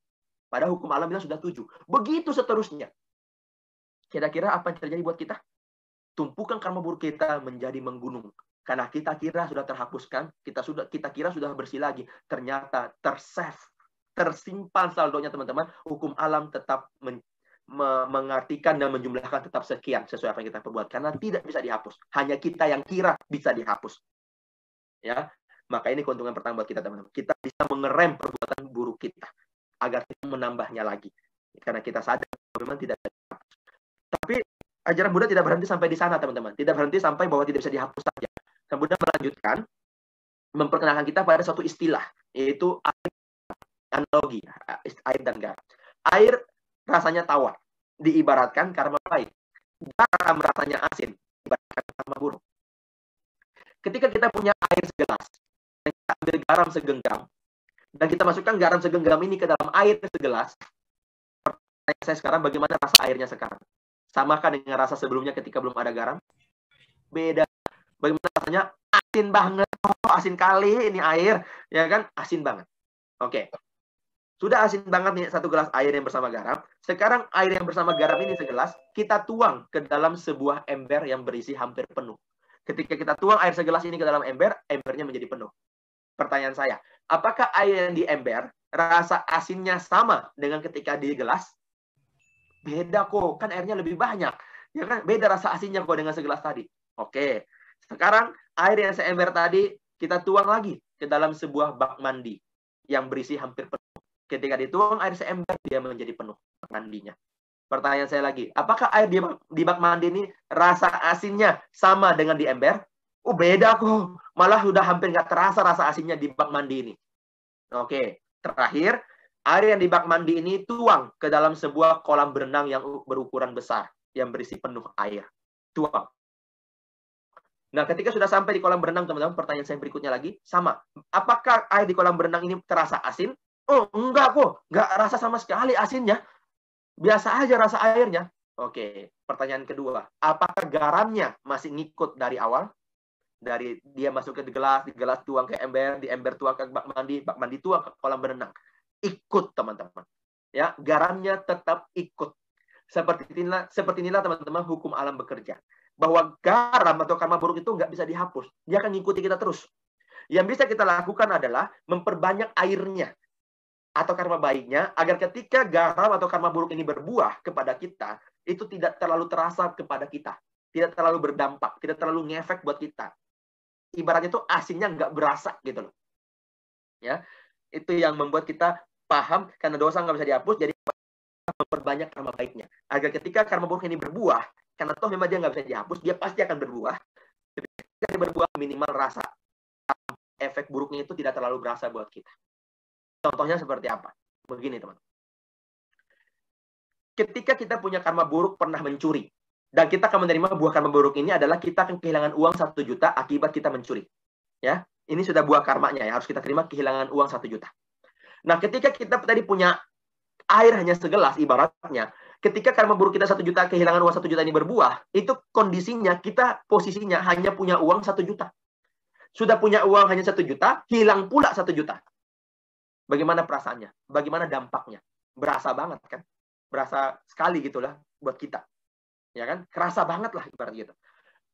Padahal hukum alam bilang sudah 7. Begitu seterusnya. Kira-kira apa yang terjadi buat kita? Tumpukan karma buruk kita menjadi menggunung. Karena kita kira sudah terhapuskan, kita kira sudah bersih lagi. Ternyata tersave, tersimpan saldonya teman-teman. Hukum alam tetap mengartikan dan menjumlahkan tetap sekian sesuai apa yang kita perbuat. Karena tidak bisa dihapus. Hanya kita yang kira bisa dihapus. Ya, maka ini keuntungan pertama buat kita teman-teman. Kita bisa mengerem perbuatan buruk kita agar kita menambahnya lagi. Karena kita sadar memang tidak bisa dihapus. Tapi ajaran Buddha tidak berhenti sampai di sana, teman-teman. Tidak berhenti sampai bahwa tidak bisa dihapus saja. Dan Buddha melanjutkan, memperkenalkan kita pada suatu istilah, yaitu air, analogi, air dan garam. Air rasanya tawar, diibaratkan karma baik. Garam rasanya asin, diibaratkan karma buruk. Ketika kita punya air segelas, dan kita ambil garam segenggam, dan kita masukkan garam segenggam ini ke dalam air segelas, pertanyaan saya sekarang, bagaimana rasa airnya sekarang? Samakah dengan rasa sebelumnya ketika belum ada garam? Beda. Bagaimana rasanya? Asin banget. Oh, asin kali ini air. Ya kan? Asin banget. Oke. Sudah asin banget nih satu gelas air yang bersama garam. Sekarang air yang bersama garam ini segelas, kita tuang ke dalam sebuah ember yang berisi hampir penuh. Ketika kita tuang air segelas ini ke dalam ember, embernya menjadi penuh. Pertanyaan saya, apakah air yang di ember, rasa asinnya sama dengan ketika di gelas? Beda kok, kan airnya lebih banyak. Ya kan? Beda rasa asinnya kok dengan segelas tadi. Oke. Sekarang air yang seember tadi kita tuang lagi ke dalam sebuah bak mandi yang berisi hampir penuh. Ketika dituang air seember, dia menjadi penuh bak mandinya. Pertanyaan saya lagi, apakah air di bak mandi ini rasa asinnya sama dengan di ember? Oh beda kok. Malah sudah hampir nggak terasa rasa asinnya di bak mandi ini. Oke. Terakhir, air yang di bak mandi ini tuang ke dalam sebuah kolam berenang yang berukuran besar, yang berisi penuh air. Tuang. Nah, ketika sudah sampai di kolam berenang, teman-teman, pertanyaan saya berikutnya lagi, sama. Apakah air di kolam berenang ini terasa asin? Oh, enggak kok. Enggak rasa sama sekali asinnya. Biasa aja rasa airnya. Oke, pertanyaan kedua. Apakah garamnya masih ngikut dari awal? Dari dia masuk ke gelas, di gelas tuang ke ember, di ember tuang ke bak mandi tuang ke kolam berenang. Ikut, teman-teman. Ya, garamnya tetap ikut. Seperti inilah teman-teman hukum alam bekerja. Bahwa garam atau karma buruk itu nggak bisa dihapus. Dia akan ngikuti kita terus. Yang bisa kita lakukan adalah memperbanyak airnya atau karma baiknya, agar ketika garam atau karma buruk ini berbuah kepada kita, itu tidak terlalu terasa kepada kita. Tidak terlalu berdampak, tidak terlalu ngefek buat kita. Ibaratnya itu asinnya nggak berasa gitu loh. Ya, itu yang membuat kita paham, karena dosa nggak bisa dihapus, jadi memperbanyak karma baiknya. Agar ketika karma buruk ini berbuah, karena toh memang dia nggak bisa dihapus, dia pasti akan berbuah. Ketika dia berbuah, minimal rasa efek buruknya itu tidak terlalu berasa buat kita. Contohnya seperti apa? Begini, teman. Ketika kita punya karma buruk pernah mencuri, dan kita akan menerima buah karma buruk ini adalah kita akan kehilangan uang 1 juta akibat kita mencuri. Ya, ini sudah buah karmanya ya, harus kita terima kehilangan uang 1 juta. Nah, ketika kita tadi punya air hanya segelas ibaratnya, ketika karma buruk kita 1 juta, kehilangan uang 1 juta ini berbuah, itu kondisinya kita posisinya hanya punya uang 1 juta. Sudah punya uang hanya 1 juta, hilang pula 1 juta. Bagaimana perasaannya? Bagaimana dampaknya? Berasa banget kan? Berasa sekali gitulah buat kita. Ya kan? Kerasa banget lah ibarat gitu.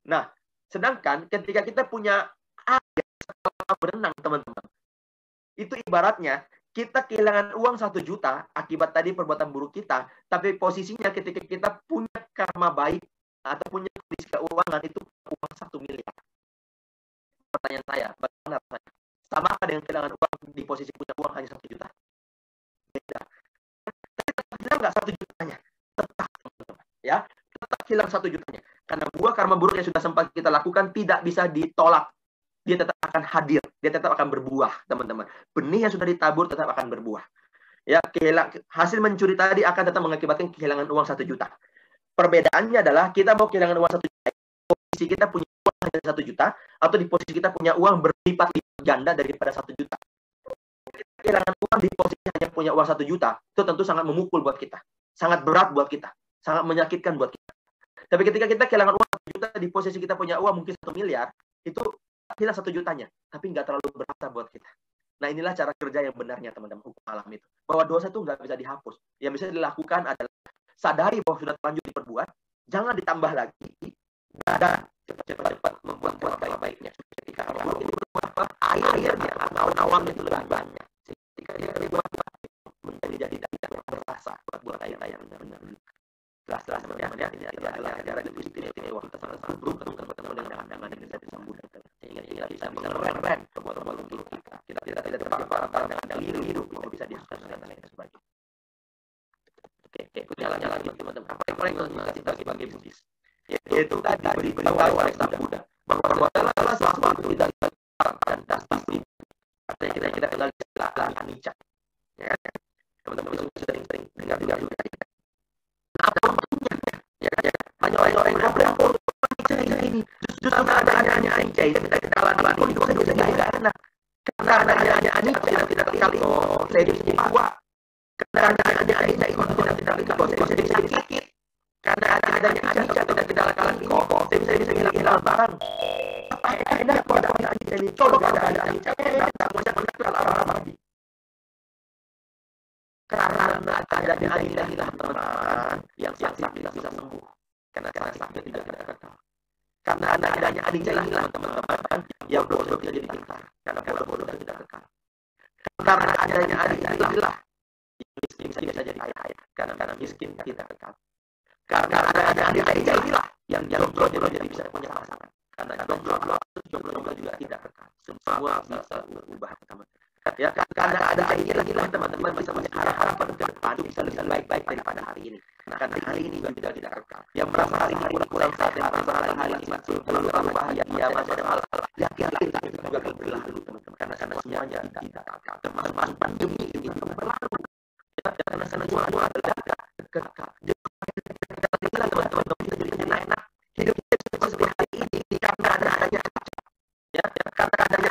Nah, sedangkan ketika kita punya air setelah berenang, teman-teman, itu ibaratnya kita kehilangan uang 1 juta akibat tadi perbuatan buruk kita, tapi posisinya ketika kita punya karma baik atau punya kondisi keuangan itu uang 1 miliar. Pertanyaan saya, bagaimana rasanya? Sama dengan kehilangan uang di posisi punya uang hanya 1 juta? Beda. Tetap hilang nggak 1 jutanya? Tetap, teman-teman. Ya, tetap hilang 1 jutanya. Karena buah karma buruk yang sudah sempat kita lakukan tidak bisa ditolak. Dia tetap akan hadir. Dia tetap akan berbuah, teman-teman. Benih yang sudah ditabur tetap akan berbuah. Ya, hasil mencuri tadi akan tetap mengakibatkan kehilangan uang 1 juta. Perbedaannya adalah kita mau kehilangan uang 1 juta, posisi kita punya uang hanya 1 juta, atau di posisi kita punya uang berlipat-lipat ganda daripada 1 juta. Kita kehilangan uang di posisi hanya punya uang 1 juta, itu tentu sangat memukul buat kita. Sangat berat buat kita. Sangat menyakitkan buat kita. Tapi ketika kita kehilangan uang 1 juta di posisi kita punya uang mungkin 1 miliar, itu hilang 1 jutanya, tapi nggak terlalu berasa buat kita. Nah, inilah cara kerja yang benarnya, teman-teman, hukum alam itu. Bahwa dosa itu nggak bisa dihapus. Yang bisa dilakukan adalah sadari bahwa sudah terlanjur diperbuat, jangan ditambah lagi, dan cepat-cepat membuat karma baiknya. Ketika karma buruk ini berbuah, airnya atau awalnya itu lebih banyak. Ketika dia berbuat, menjadi tidak berasa buat air-air yang benar-benar. Jelas-jelas seperti apa ini adalah ajaran yang istimewa kita sangat beruntung bertemu dengan pandangan yang bisa disambungkan sehingga kita bisa mengeluarkan perbuatan buruk kita. Kita tidak terbawa pandangan yang liru-liru, kita bisa dihapuskan dan lain sebagainya. Oke, jalan-jalan lagi teman-teman. Apa yang paling kita bagi Buddhis? Yaitu tadi diberitahu oleh Sang Buddha bahwa salah sesuatu dan pasti artinya kita kenal istilah anicca. Ya, teman-teman sering dengar juga. Apa maksudnya? Ya, hanya orang yang berapa ini justru adanya anicca itu kita kenalan itu tidak enak. Karena adanya anicca tidak kali saya jadi tua. Karena adanya anicca itu tidak kali saya sakit. Karena adanya anicca tidak kali saya bisa hilang barang. Apa enak pada anicca ini? Coba ada anicca enak macam kalau karena adanya anicca teman-teman yang sakit tidak bisa sembuh. Karena sakit tidak kekal. Karena adanya anicca inilah teman-teman yang bodoh tidak jadi pintar. Karena bodoh tidak kekal. Karena adanya anicca inilah miskin bisa jadi kaya. Karena miskin tidak kekal. Karena adanya anicca inilah yang jomblo jadi bisa punya pasangan. Karena jomblo juga tidak kekal. Semua bisa berubah, teman-teman. Ya, karena ada inilah teman-teman bisa punya harapan ke depan bisa lebih baik-baik daripada hari ini. Karena hari ini juga tidak kekal. Yang merasa hari ini kurang saat yang merasa hari ini masih belum bahagia, dia masih ada masalah. Yakin itu juga akan berlalu, teman-teman. Karena semuanya tidak kekal. Teman-teman, pandemi ini berlalu. Karena semua adalah kekal. Jadi inilah teman-teman bisa jadi enak. Hidup kita seperti hari ini karena adanya ya, karena adanya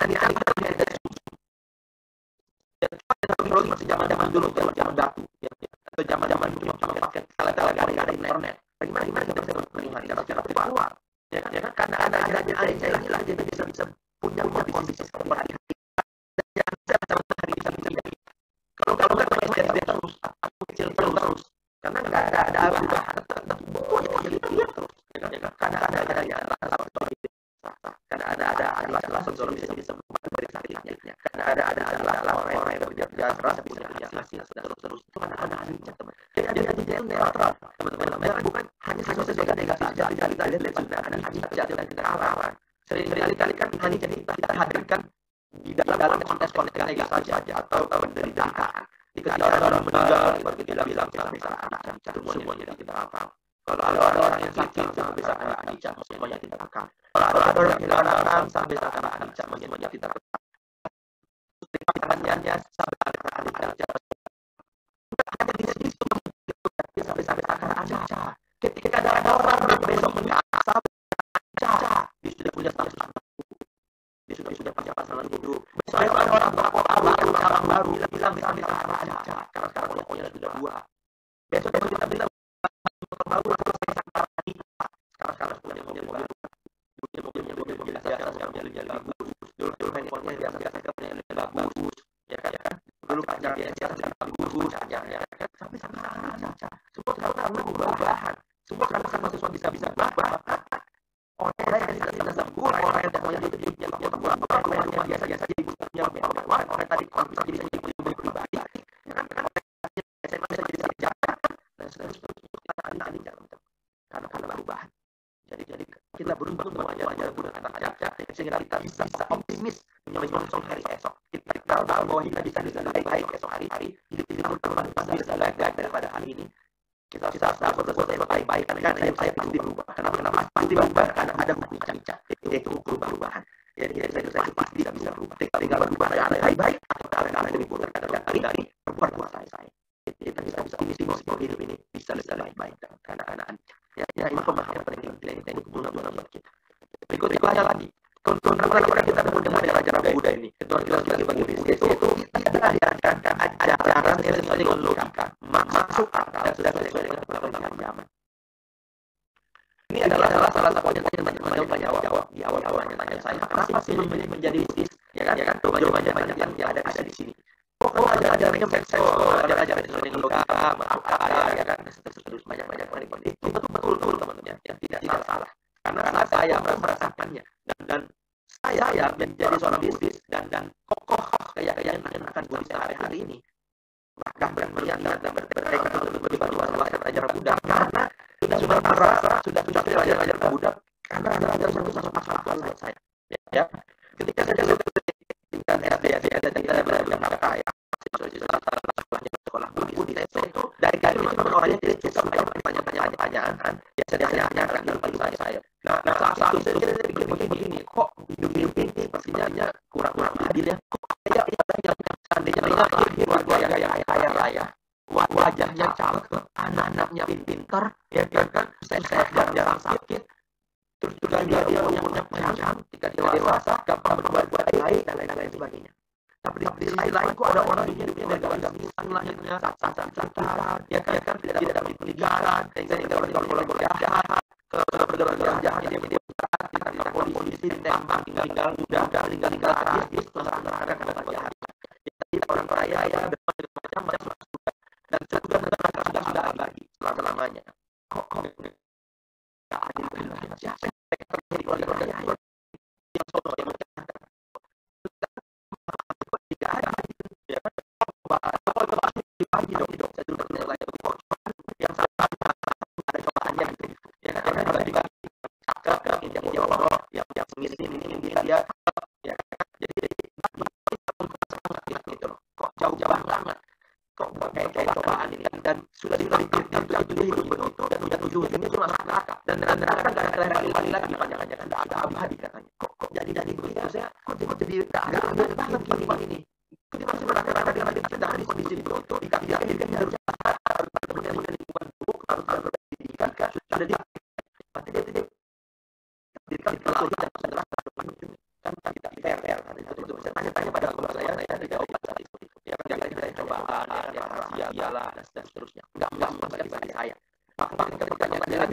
teknologi masih zaman dulu, zaman batu, ya, atau zaman cuma pakai telepon, internet. gimana kita bisa melihat secara visual, ya kan, karena adanya aja inilah kita bisa punya kondisi seperti ini. Kalau nggak SD terus, atau kecil terus, karena nggak ada perubahan, tetap jadi terus, ya kan, karena ada sensor bisa memberi sakitnya, karena ada orang yang bekerja keras bisa punya hasil terus itu kan ada hasilnya, teman. Jadi itu netral, teman-teman, bukan hanya sesuatu yang negatif, jadi kita lihat sudah ada hijab dan keterangan. Kali kan hanya kita hadirkan di dalam konteks negatif saja atau penderitaan. Ketika orang meninggal, baru kita bilang bisa semuanya kita hafal. Kalau ada orang yang sakit, bisa kena hijab, semuanya kita hafal. Kalau ada orang yang kehilangan, sampai kena hijab, semuanya kita hafal. Tangannya sampai kena hijab. Hanya di situ sampai kena hijab. Ketika ada orang besok menikah, dia sudah punya status, dia sudah punya pasangan hidup. Besok ada orang baru bilang bisa kena hijab, karena sekarang pokoknya sudah dua. Besok kita bilang baru sekarang punya mobil bagus, handphonenya biasa punya bagus, ya kan, dulu pacarnya bagus, ya kan, tapi semua karena perubahan, semua karena sesuatu bisa berubah. Orang yang tidak sempurna, orang yang punya hidupnya orang yang biasa hidupnya orang tadi kalau bisa jadi pribadi, ya kan, saya bisa jadi sarjana dan seterusnya, karena perubahan. Jadi kita beruntung semuanya menggunakan kata sehingga kita bisa optimis menyongsong hari esok. Kita tahu bahwa kita bisa lebih baik esok hari, hidup kita bisa lebih baik daripada hari ini. Kita harus berbuat baik karena saya pasti berubah. Kenapa pasti berubah? Karena ada kunci, yaitu perubahan. Jadi saya pasti bisa berubah. Tinggal berubah dengan baik atau dengan lebih buruk dari perbuatan saya. Kita bisa optimis hidup ini bisa lebih baik karena ya ini pemahaman paling penting untuk guna buat kita. Berikutnya lagi, kenapa kita menggunakan ajaran Buddha ini? Itu lagi bagi itu kita diajarkan ajaran yang sesuai dengan logika, masuk akal dan sudah sesuai dengan perkembangan zaman. Ini adalah salah satu yang banyak jawab di awal tanya saya, kenapa sih memilih menjadi buddhis? Ya kan, jawabannya banyak yang ada di sini. Ajaran yang ajaran sesuai dengan logika, masuk akal, ya kan, terus banyak itu betul teman-teman, ya tidak salah. Karena saya merasakannya dan saya menjadi seorang buddhis dan kokoh kayak yang akan buat sehari-hari ini. Bahkan melihat dan bertekad untuk beribadah luas ajaran Buddha karena sudah merasa sudah belajar ajaran Buddha karena ada satu masalah buat saya. Ya, ketika saya tingkat SD dan tidak belajar kaya sekolah Buddhis itu dari kecil memang orangnya tidak suka banyak pertanyaan ya saya tanyakan dalam tanya saya. Nah saat itu saya pikir begini, kok hidup ini pastinya kurang adil ya. Kok kayak seandainya keluarga yang kaya raya, wajahnya cakep, anak-anaknya pintar, ya kan, saya jarang sakit, terus juga dia punya panjang, ketika dia dewasa, gampang berbuat baik dan lain-lain sebagainya. Tapi di sisi lain kok ada orang yang hidupnya dalam misal lahirnya cacat, ya kan, tidak dapat pendidikan, sehingga orang jahat, kalau jahat dia ditangkap polisi, ditembak, tinggal muda, tinggal artis, terus anak-anak jahat. Jadi orang kaya ya macam-macam dan sudah abadi selamanya. Kok nggak adil siapa yang keluarga kaya yang sono yang tidak ada ya kan dibagi dong saya dulu nilai yang sama ada cobaannya ya kan cakep yang jawab yang ini dia ya kan jadi gitu loh kok jauh banget kok kayak cobaan ini dan sudah dipikirkan juga hidup begitu dan udah ujungnya itu masuk neraka dan neraka nggak ada kembali lagi panjangannya kan nggak ada abadi katanya kok jadi begitu saya kok jadi nggak ada banget ini kita masih berada di kondisi begitu dikatakan harus menjadi lingkungan buruk harus berpendidikan sudah di kan tidak fair itu saya tanya pada guru saya dijawab saat itu ya kan ada cobaan ya rahasia dan seterusnya nggak saya bagi saya maka ketika ditanya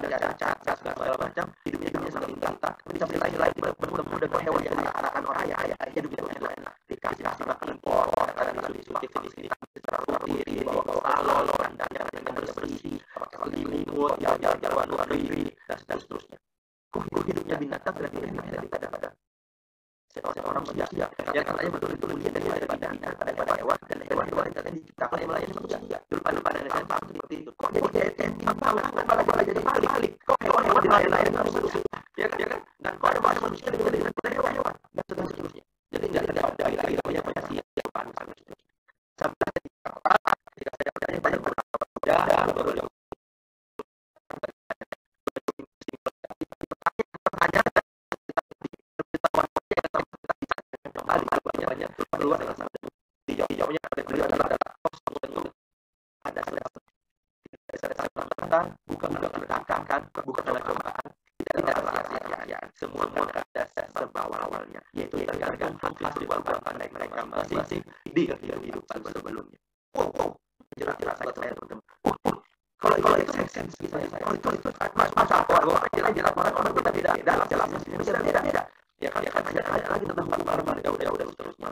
ada cacat segala macam, hidupnya sangat berantak. Di samping lain bertemu dengan hewan yang diarahkan orang ya hidupnya enak, dikasih makan impor, kadang disuruh secara rutin, dibawa ke salon, kandangnya bersih, pakai selimut, jalan-jalan luar negeri, dan seterusnya. Hidupnya binatang lebih enak daripada seorang manusia. Ya katanya betul-betul daripada hewan, dan hewan-hewan yang katanya diciptakan yang melayani manusia. Dulu pada saya paham seperti itu. Kok jadi malah jadi balik. Kok hewan-hewan dilayani manusia? Ya kan? Dan kok ada manusia daripada hewan-hewan, dan seterusnya. Jadi nggak ada lagi banyak siapa sampai ketika saya bertanya banyak pertanyaan banyak keluar dengan satu jawabnya adalah ada selesai bukan kekangkan, bukan cobaan, tidak ada sia-sia, semua ada serba awalnya, yaitu tergantung hasil perbuatan mereka masing-masing di kehidupan sebelumnya. Jelas saya teman-teman. Kalau itu make sense gitu ya. Kalau itu masa jelas orang kita tidak jelas tidak. Ya kan hanya lagi tentang barang udah seterusnya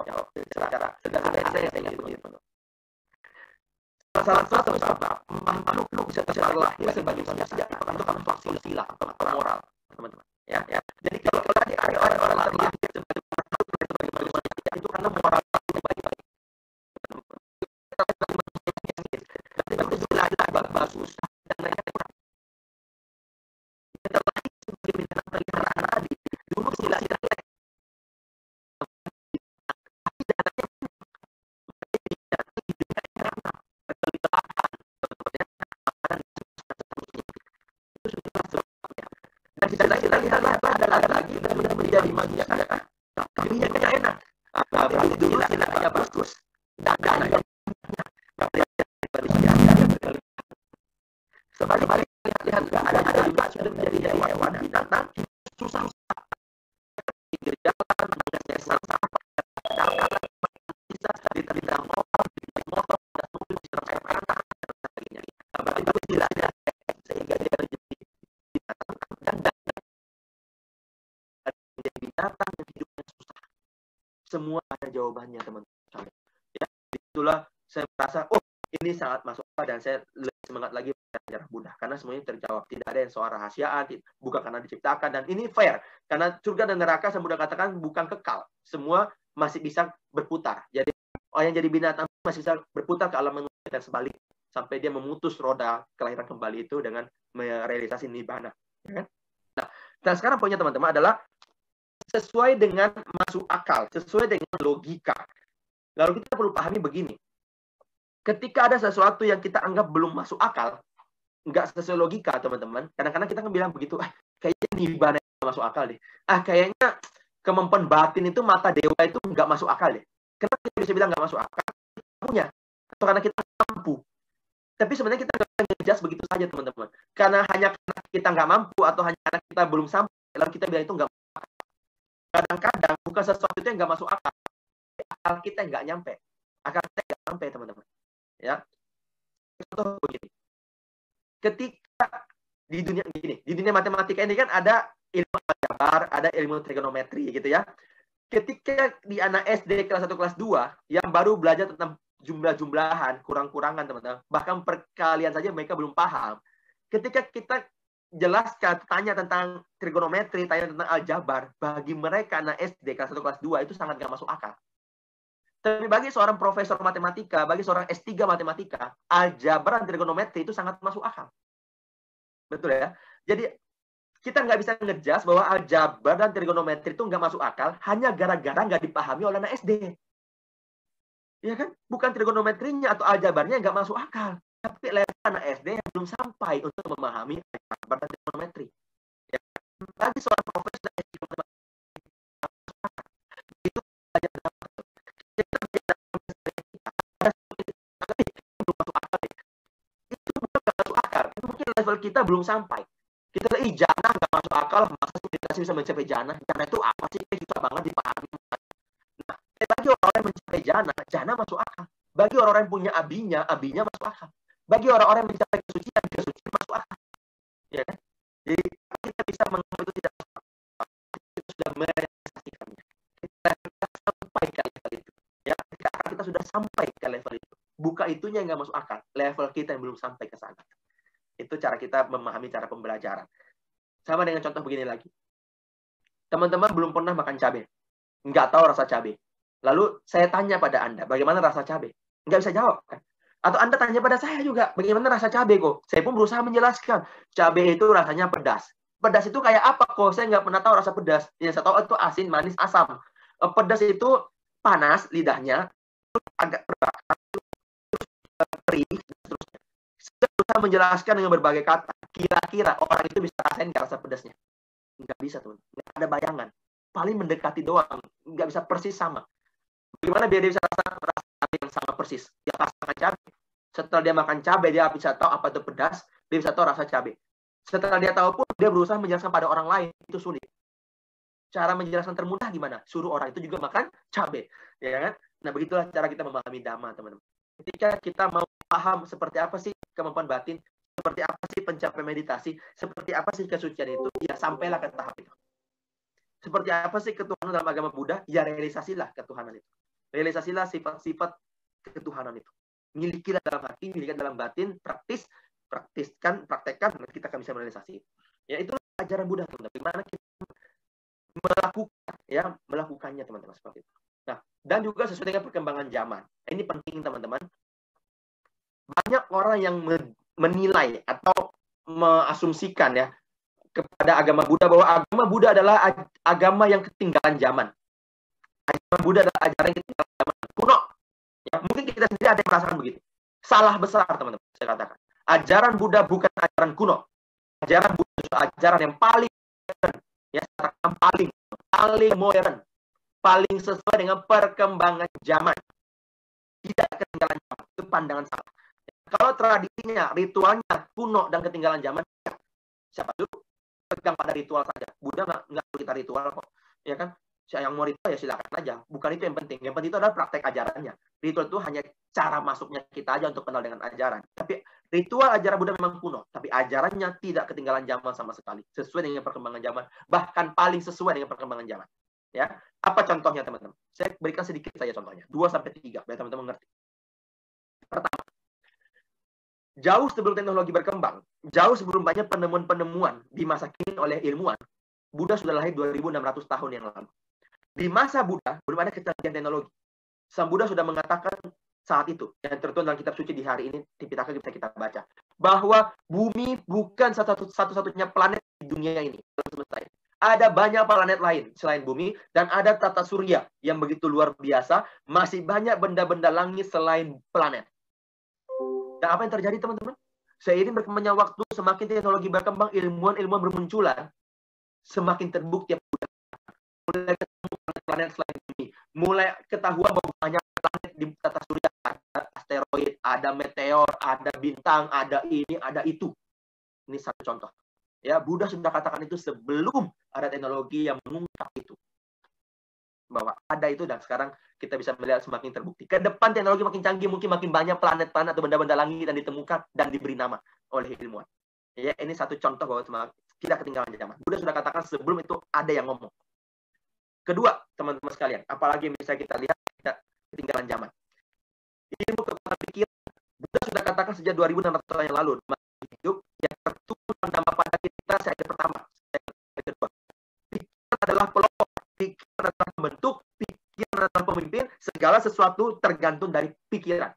jawab secara sederhana gitu. Salah satu sebab makhluk bisa terlahir sebagai manusia itu kan faktor sila atau moral, teman-teman. Ya. Jadi kalau tadi ada orang lahir sebagai manusia itu karena moral yang baik. Tapi itu jelas bagus dan lainnya kurang. Kita lahir sebagai binatang peliharaan tadi dulu sila-sila dan kita lihat lagi dan menjadi manusia kan dunia enak berarti dulu silanya bagus dan sebalik lihat ada juga sudah menjadi hewan binatang susah jalan mengesan sampah bisa ditendang motor dan mobil diserang anak berarti itu silanya sehingga dia menjadi binatang yang hidupnya susah. Semua ada jawabannya, teman-teman. Ya, itulah saya merasa, ini sangat masuk dan saya lebih semangat lagi belajar Buddha karena semuanya terjawab. Tidak ada yang soal rahasiaan, bukan karena diciptakan, dan ini fair. Karena surga dan neraka, saya Buddha katakan, bukan kekal. Semua masih bisa berputar. Jadi, yang jadi binatang masih bisa berputar ke alam manusia dan sebaliknya. Sampai dia memutus roda kelahiran kembali itu dengan merealisasi nibbana. Ya kan? Nah, dan sekarang poinnya teman-teman adalah sesuai dengan masuk akal, sesuai dengan logika. Lalu kita perlu pahami begini. Ketika ada sesuatu yang kita anggap belum masuk akal, nggak sesuai logika, teman-teman. Kadang-kadang kita kan bilang begitu, kayaknya nibbana masuk akal deh. Kayaknya kemampuan batin itu mata dewa itu nggak masuk akal deh. Kenapa kita bisa bilang nggak masuk akal? Kita punya. Atau karena kita mampu. Tapi sebenarnya kita nggak ngejudge begitu saja, teman-teman. Karena kita nggak mampu atau hanya karena kita belum sampai, lalu kita bilang itu nggak masuk akal. Kadang-kadang bukan sesuatu itu yang nggak masuk akal. Akal kita nggak nyampe. Akal kita nggak nyampe, teman-teman. Ya. Contoh begini. Ketika di dunia matematika ini kan ada ilmu aljabar, ada ilmu trigonometri gitu ya. Ketika di anak SD kelas 1 kelas 2 yang baru belajar tentang jumlah-jumlahan, kurang-kurangan teman-teman, bahkan perkalian saja mereka belum paham. Ketika kita jelaskan, tanya tentang trigonometri, tanya tentang aljabar, bagi mereka anak SD kelas 1 kelas 2 itu sangat gak masuk akal. Tapi bagi seorang profesor matematika, bagi seorang S3 matematika, aljabar dan trigonometri itu sangat masuk akal. Betul ya? Jadi kita nggak bisa ngejudge bahwa aljabar dan trigonometri itu nggak masuk akal hanya gara-gara nggak dipahami oleh anak SD. Ya kan? Bukan trigonometrinya atau aljabarnya nggak masuk akal. Tapi level anak SD yang belum sampai untuk memahami aljabar dan trigonometri. Ya. Bagi seorang profesor itu mungkin level kita belum sampai. Kita lihat jannah nggak masuk akal, masa sih kita bisa mencapai jannah? Jannah itu apa sih? Susah banget dipahami. Nah, bagi orang-orang yang mencapai jannah masuk akal. Bagi orang-orang yang punya abinya masuk akal. Bagi orang-orang yang mencapai kesucian masuk akal. Ya kan? Jadi kita bisa mengambil itu tidak kita sudah merealisasikannya. Kita sampai ke level itu. Ya, ketika kita sudah sampai ke level itu. Buka itunya nggak masuk akal. Level kita yang belum sampai ke sana. Itu cara kita memahami cara pembelajaran. Sama dengan contoh begini lagi. Teman-teman belum pernah makan cabai. Nggak tahu rasa cabai. Lalu saya tanya pada Anda, bagaimana rasa cabai? Nggak bisa jawab, kan? Atau Anda tanya pada saya juga, bagaimana rasa cabai kok? Saya pun berusaha menjelaskan. Cabai itu rasanya pedas. Pedas itu kayak apa kok? Saya nggak pernah tahu rasa pedas. Yang saya tahu itu asin, manis, asam. Pedas itu panas lidahnya, agak terbakar, perih, dan seterusnya. Saya berusaha menjelaskan dengan berbagai kata. Kira-kira orang itu bisa rasain nggak rasa pedasnya? Nggak bisa, teman. Nggak ada bayangan. Paling mendekati doang. Nggak bisa persis sama. Bagaimana biar dia bisa rasa yang sama persis? Dia makan cabai. Setelah dia makan cabai, dia bisa tahu apa itu pedas. Dia bisa tahu rasa cabai. Setelah dia tahu pun, dia berusaha menjelaskan pada orang lain. Itu sulit. Cara menjelaskan termudah gimana? Suruh orang itu juga makan cabai. Ya kan? Nah, begitulah cara kita memahami Dhamma, teman-teman. Ketika kita mau paham seperti apa sih kemampuan batin, seperti apa sih pencapaian meditasi, seperti apa sih kesucian itu, ya sampailah ke tahap itu. Seperti apa sih ketuhanan dalam agama Buddha? Ya realisasilah ketuhanan itu. Realisasilah sifat-sifat ketuhanan itu. Milikilah dalam hati, milikilah dalam batin, praktekkan, dan kita akan bisa merealisasi. Ya itu ajaran Buddha, teman-teman. Bagaimana kita melakukannya, teman-teman, seperti itu. Nah, dan juga sesuai dengan perkembangan zaman. Ini penting, teman-teman. Banyak orang yang menilai atau mengasumsikan ya kepada agama Buddha bahwa agama Buddha adalah agama yang ketinggalan zaman. Agama Buddha adalah ajaran yang ketinggalan zaman kuno. Ya, mungkin kita sendiri ada yang merasakan begitu. Salah besar, teman-teman, saya katakan. Ajaran Buddha bukan ajaran kuno. Ajaran Buddha adalah ajaran yang paling modern, ya, paling modern, paling sesuai dengan perkembangan zaman. Tidak ketinggalan zaman. Itu pandangan salah. Kalau tradisinya, ritualnya kuno dan ketinggalan zaman, siapa dulu? Pegang pada ritual saja. Buddha nggak kita ritual kok. Ya kan? Yang mau ritual ya silakan aja. Bukan itu yang penting. Yang penting itu adalah praktek ajarannya. Ritual itu hanya cara masuknya kita aja untuk kenal dengan ajaran. Tapi ritual ajaran Buddha memang kuno. Tapi ajarannya tidak ketinggalan zaman sama sekali. Sesuai dengan perkembangan zaman. Bahkan paling sesuai dengan perkembangan zaman. Ya, apa contohnya, teman-teman? Saya berikan sedikit saja contohnya. 2-3, biar teman-teman mengerti. Pertama, jauh sebelum teknologi berkembang, jauh sebelum banyak penemuan-penemuan di masa kini oleh ilmuwan, Buddha sudah lahir 2600 tahun yang lalu. Di masa Buddha, belum ada kecanggihan teknologi. Sang Buddha sudah mengatakan saat itu, yang tertuang dalam kitab suci di hari ini, Tipitaka bisa kita baca, bahwa bumi bukan satu-satunya planet di dunia ini. Ada banyak planet lain selain bumi, dan ada tata surya yang begitu luar biasa, masih banyak benda-benda langit selain planet. Dan apa yang terjadi, teman-teman? Seiring berkembangnya waktu, semakin teknologi berkembang, ilmuwan-ilmuwan bermunculan, semakin terbukti mulai ketemu planet selain bumi, mulai ketahuan bahwa banyak planet di tata surya, ada asteroid, ada meteor, ada bintang, ada ini, ada itu. Ini satu contoh. Ya, Buddha sudah katakan itu sebelum ada teknologi yang mengungkap itu. Bahwa ada itu, dan sekarang kita bisa melihat semakin terbukti. Ke depan teknologi makin canggih, mungkin makin banyak planet-planet atau benda-benda langit yang ditemukan dan diberi nama oleh ilmuwan. Ya, ini satu contoh bahwa tidak ketinggalan zaman. Buddha sudah katakan sebelum itu ada yang ngomong. Kedua, teman-teman sekalian, apalagi misalnya kita lihat tidak ketinggalan zaman. Ilmu kekuatan pikiran, Buddha sudah katakan sejak 2600 tahun yang lalu, hidup yang tertulis nama pada kita saya pertama, saya kedua. Pikiran adalah pelopor, pikiran adalah pembentuk, pikiran adalah pemimpin, segala sesuatu tergantung dari pikiran.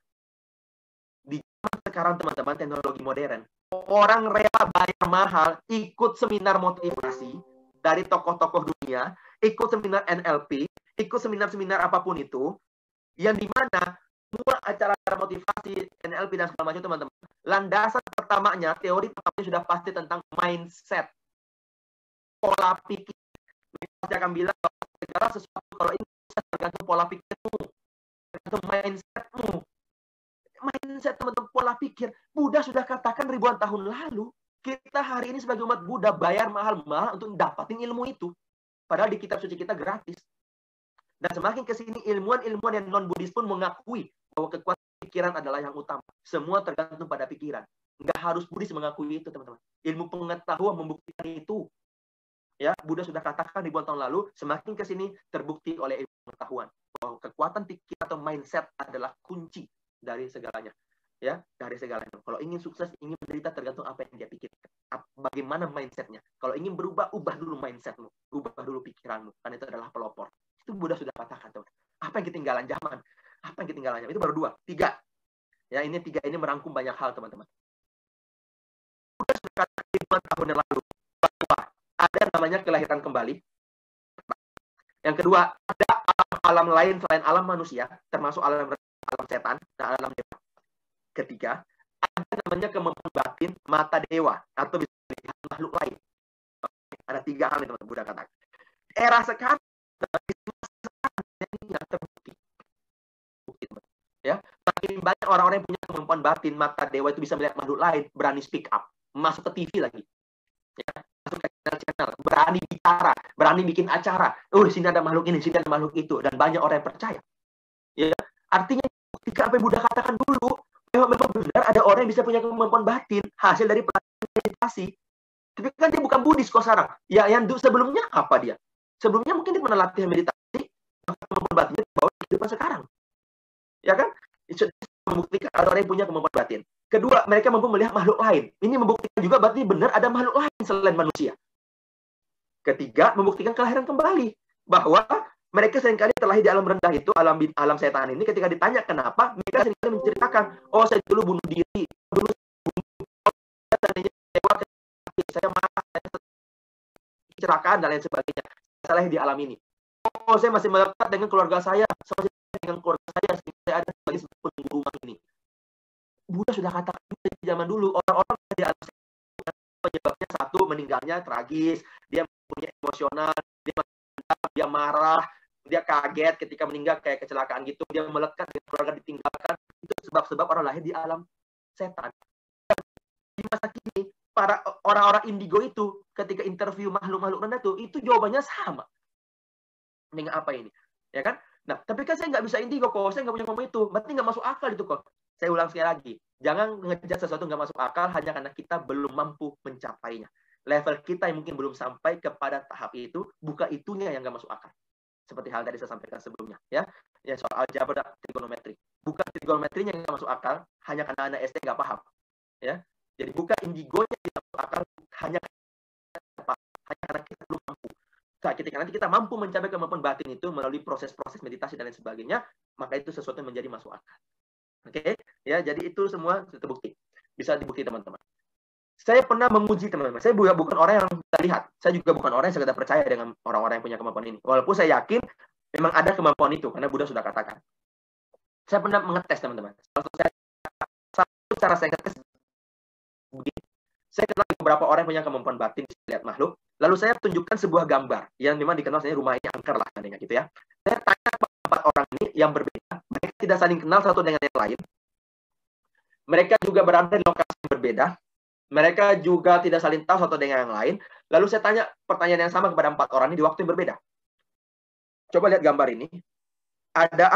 Di zaman sekarang, teman-teman, teknologi modern, orang rela bayar mahal ikut seminar motivasi dari tokoh-tokoh dunia, ikut seminar NLP, ikut seminar-seminar apapun itu, yang dimana semua acara motivasi, NLP, dan segala macam, teman-teman, landasan pertamanya, teori pertamanya sudah pasti tentang mindset, pola pikir. Mereka akan bilang bahwa segala sesuatu kalau ini tergantung pola pikirmu, tergantung mindsetmu. Mindset, teman-teman, pola pikir. Buddha sudah katakan ribuan tahun lalu. Kita hari ini sebagai umat Buddha bayar mahal-mahal untuk dapatin ilmu itu. Padahal di kitab suci kita gratis. Dan semakin ke sini, ilmuwan-ilmuwan yang non-Buddhis pun mengakui bahwa kekuatan pikiran adalah yang utama. Semua tergantung pada pikiran. Nggak harus Buddhis mengakui itu, teman-teman. Ilmu pengetahuan membuktikan itu. Ya, Buddha sudah katakan ribuan tahun lalu, semakin ke sini terbukti oleh ilmu pengetahuan bahwa kekuatan pikir atau mindset adalah kunci dari segalanya. Ya, dari segalanya. Kalau ingin sukses, ingin menderita, tergantung apa yang dia pikirkan. Bagaimana mindsetnya. Kalau ingin berubah, ubah dulu mindsetmu, ubah dulu pikiranmu, karena itu adalah pelopor. Itu Buddha sudah katakan, teman. Apa yang ketinggalan zaman? Apa yang ketinggalan zaman? Itu baru 2, 3. Ya, ini 3 ini merangkum banyak hal, teman-teman. Buddha sudah katakan ribuan tahun yang lalu bahwa ada namanya kelahiran kembali. Yang kedua, ada alam lain selain alam manusia, termasuk alam setan dan alam dewa. Ketiga, ada namanya kemampuan batin mata dewa atau bisa melihat makhluk lain. Ada 3 hal yang teman-teman Buddha katakan. Era sekarang yang terbukti. Ya, makin banyak orang-orang yang punya kemampuan batin mata dewa itu bisa melihat makhluk lain, berani speak up, masuk ke TV lagi. Ya, masuk ke channel, berani bicara, berani bikin acara. Di sini ada makhluk ini, sini ada makhluk itu, dan banyak orang yang percaya. Ya, artinya ketika apa yang Buddha katakan dulu, memang benar ada orang yang bisa punya kemampuan batin hasil dari pelatihan meditasi. Tapi kan dia bukan Buddhis kok sekarang. Ya, yang sebelumnya apa dia? Sebelumnya mungkin dia pernah latihan meditasi, kemampuan batinnya bawa kehidupan sekarang. Ya kan? Itu membuktikan ada orang yang punya kemampuan batin. Kedua, mereka mampu melihat makhluk lain. Ini membuktikan juga berarti benar ada makhluk lain selain manusia. Ketiga, membuktikan kelahiran kembali. Bahwa mereka seringkali terlahir di alam rendah itu, alam setan ini, ketika ditanya kenapa, mereka seringkali menceritakan, saya dulu bunuh diri, dulu saya marah, saya kecelakaan, dan lain sebagainya. Saya lahir di alam ini. Saya masih melekat dengan keluarga saya, dengan keluarga saya ada sebagai penunggu rumah ini. Buddha sudah katakan di zaman dulu, orang-orang di alam setan penyebabnya satu, meninggalnya tragis, dia punya emosional, dia marah, dia kaget ketika meninggal kayak kecelakaan gitu, dia melekat dengan keluarga ditinggalkan. Itu sebab-sebab orang lahir di alam setan. Di masa kini, para orang-orang indigo itu ketika interview makhluk-makhluk rendah itu jawabannya sama. Dengan apa ini? Ya kan? Nah, tapi kan saya nggak bisa indigo kok, saya nggak punya kemampuan itu, berarti nggak masuk akal itu kok. Saya ulang sekali lagi, jangan ngejar sesuatu nggak masuk akal hanya karena kita belum mampu mencapainya. Level kita yang mungkin belum sampai kepada tahap itu, bukan itunya yang nggak masuk akal. Seperti hal tadi saya sampaikan sebelumnya, ya soal aljabar trigonometri. Bukan trigonometrinya yang nggak masuk akal, hanya karena anak SD nggak paham. Ya, jadi bukan indigonya yang masuk akal, hanya karena kita belum mampu. Nah, ketika nanti kita mampu mencapai kemampuan batin itu melalui proses-proses meditasi dan lain sebagainya, maka itu sesuatu yang menjadi masuk akal. Oke, ya, jadi itu semua terbukti. Bisa dibukti, teman-teman. Saya pernah menguji, teman-teman. Saya bukan orang yang bisa lihat. Saya juga bukan orang yang sekedar percaya dengan orang-orang yang punya kemampuan ini. Walaupun saya yakin memang ada kemampuan itu, karena Buddha sudah katakan. Saya pernah mengetes, teman-teman. Satu cara saya ngetes, saya kenal beberapa orang yang punya kemampuan batin bisa lihat makhluk. Lalu saya tunjukkan sebuah gambar yang memang dikenal saya rumahnya angker lah, gitu ya. Saya tanya kepada 4 orang ini yang berbeda, mereka tidak saling kenal satu dengan yang lain. Mereka juga berada di lokasi yang berbeda. Mereka juga tidak saling tahu satu dengan yang lain. Lalu saya tanya pertanyaan yang sama kepada 4 orang ini di waktu yang berbeda. Coba lihat gambar ini. Ada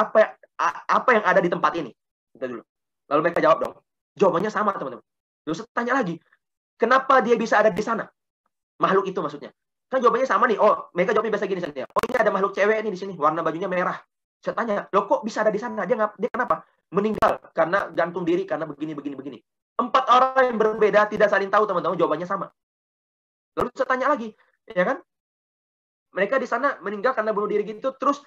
apa yang ada di tempat ini? Kita dulu. Lalu mereka jawab dong. Jawabannya sama, teman-teman. Lalu saya tanya lagi, kenapa dia bisa ada di sana? Makhluk itu maksudnya. Kan jawabannya sama nih. Mereka jawabnya biasa gini saja. Ini ada makhluk cewek nih di sini, warna bajunya merah. Saya tanya, loh kok bisa ada di sana? Dia kenapa? Meninggal karena gantung diri, karena begini. 4 orang yang berbeda tidak saling tahu, teman-teman, jawabannya sama. Lalu saya tanya lagi, ya kan? Mereka di sana meninggal karena bunuh diri gitu, terus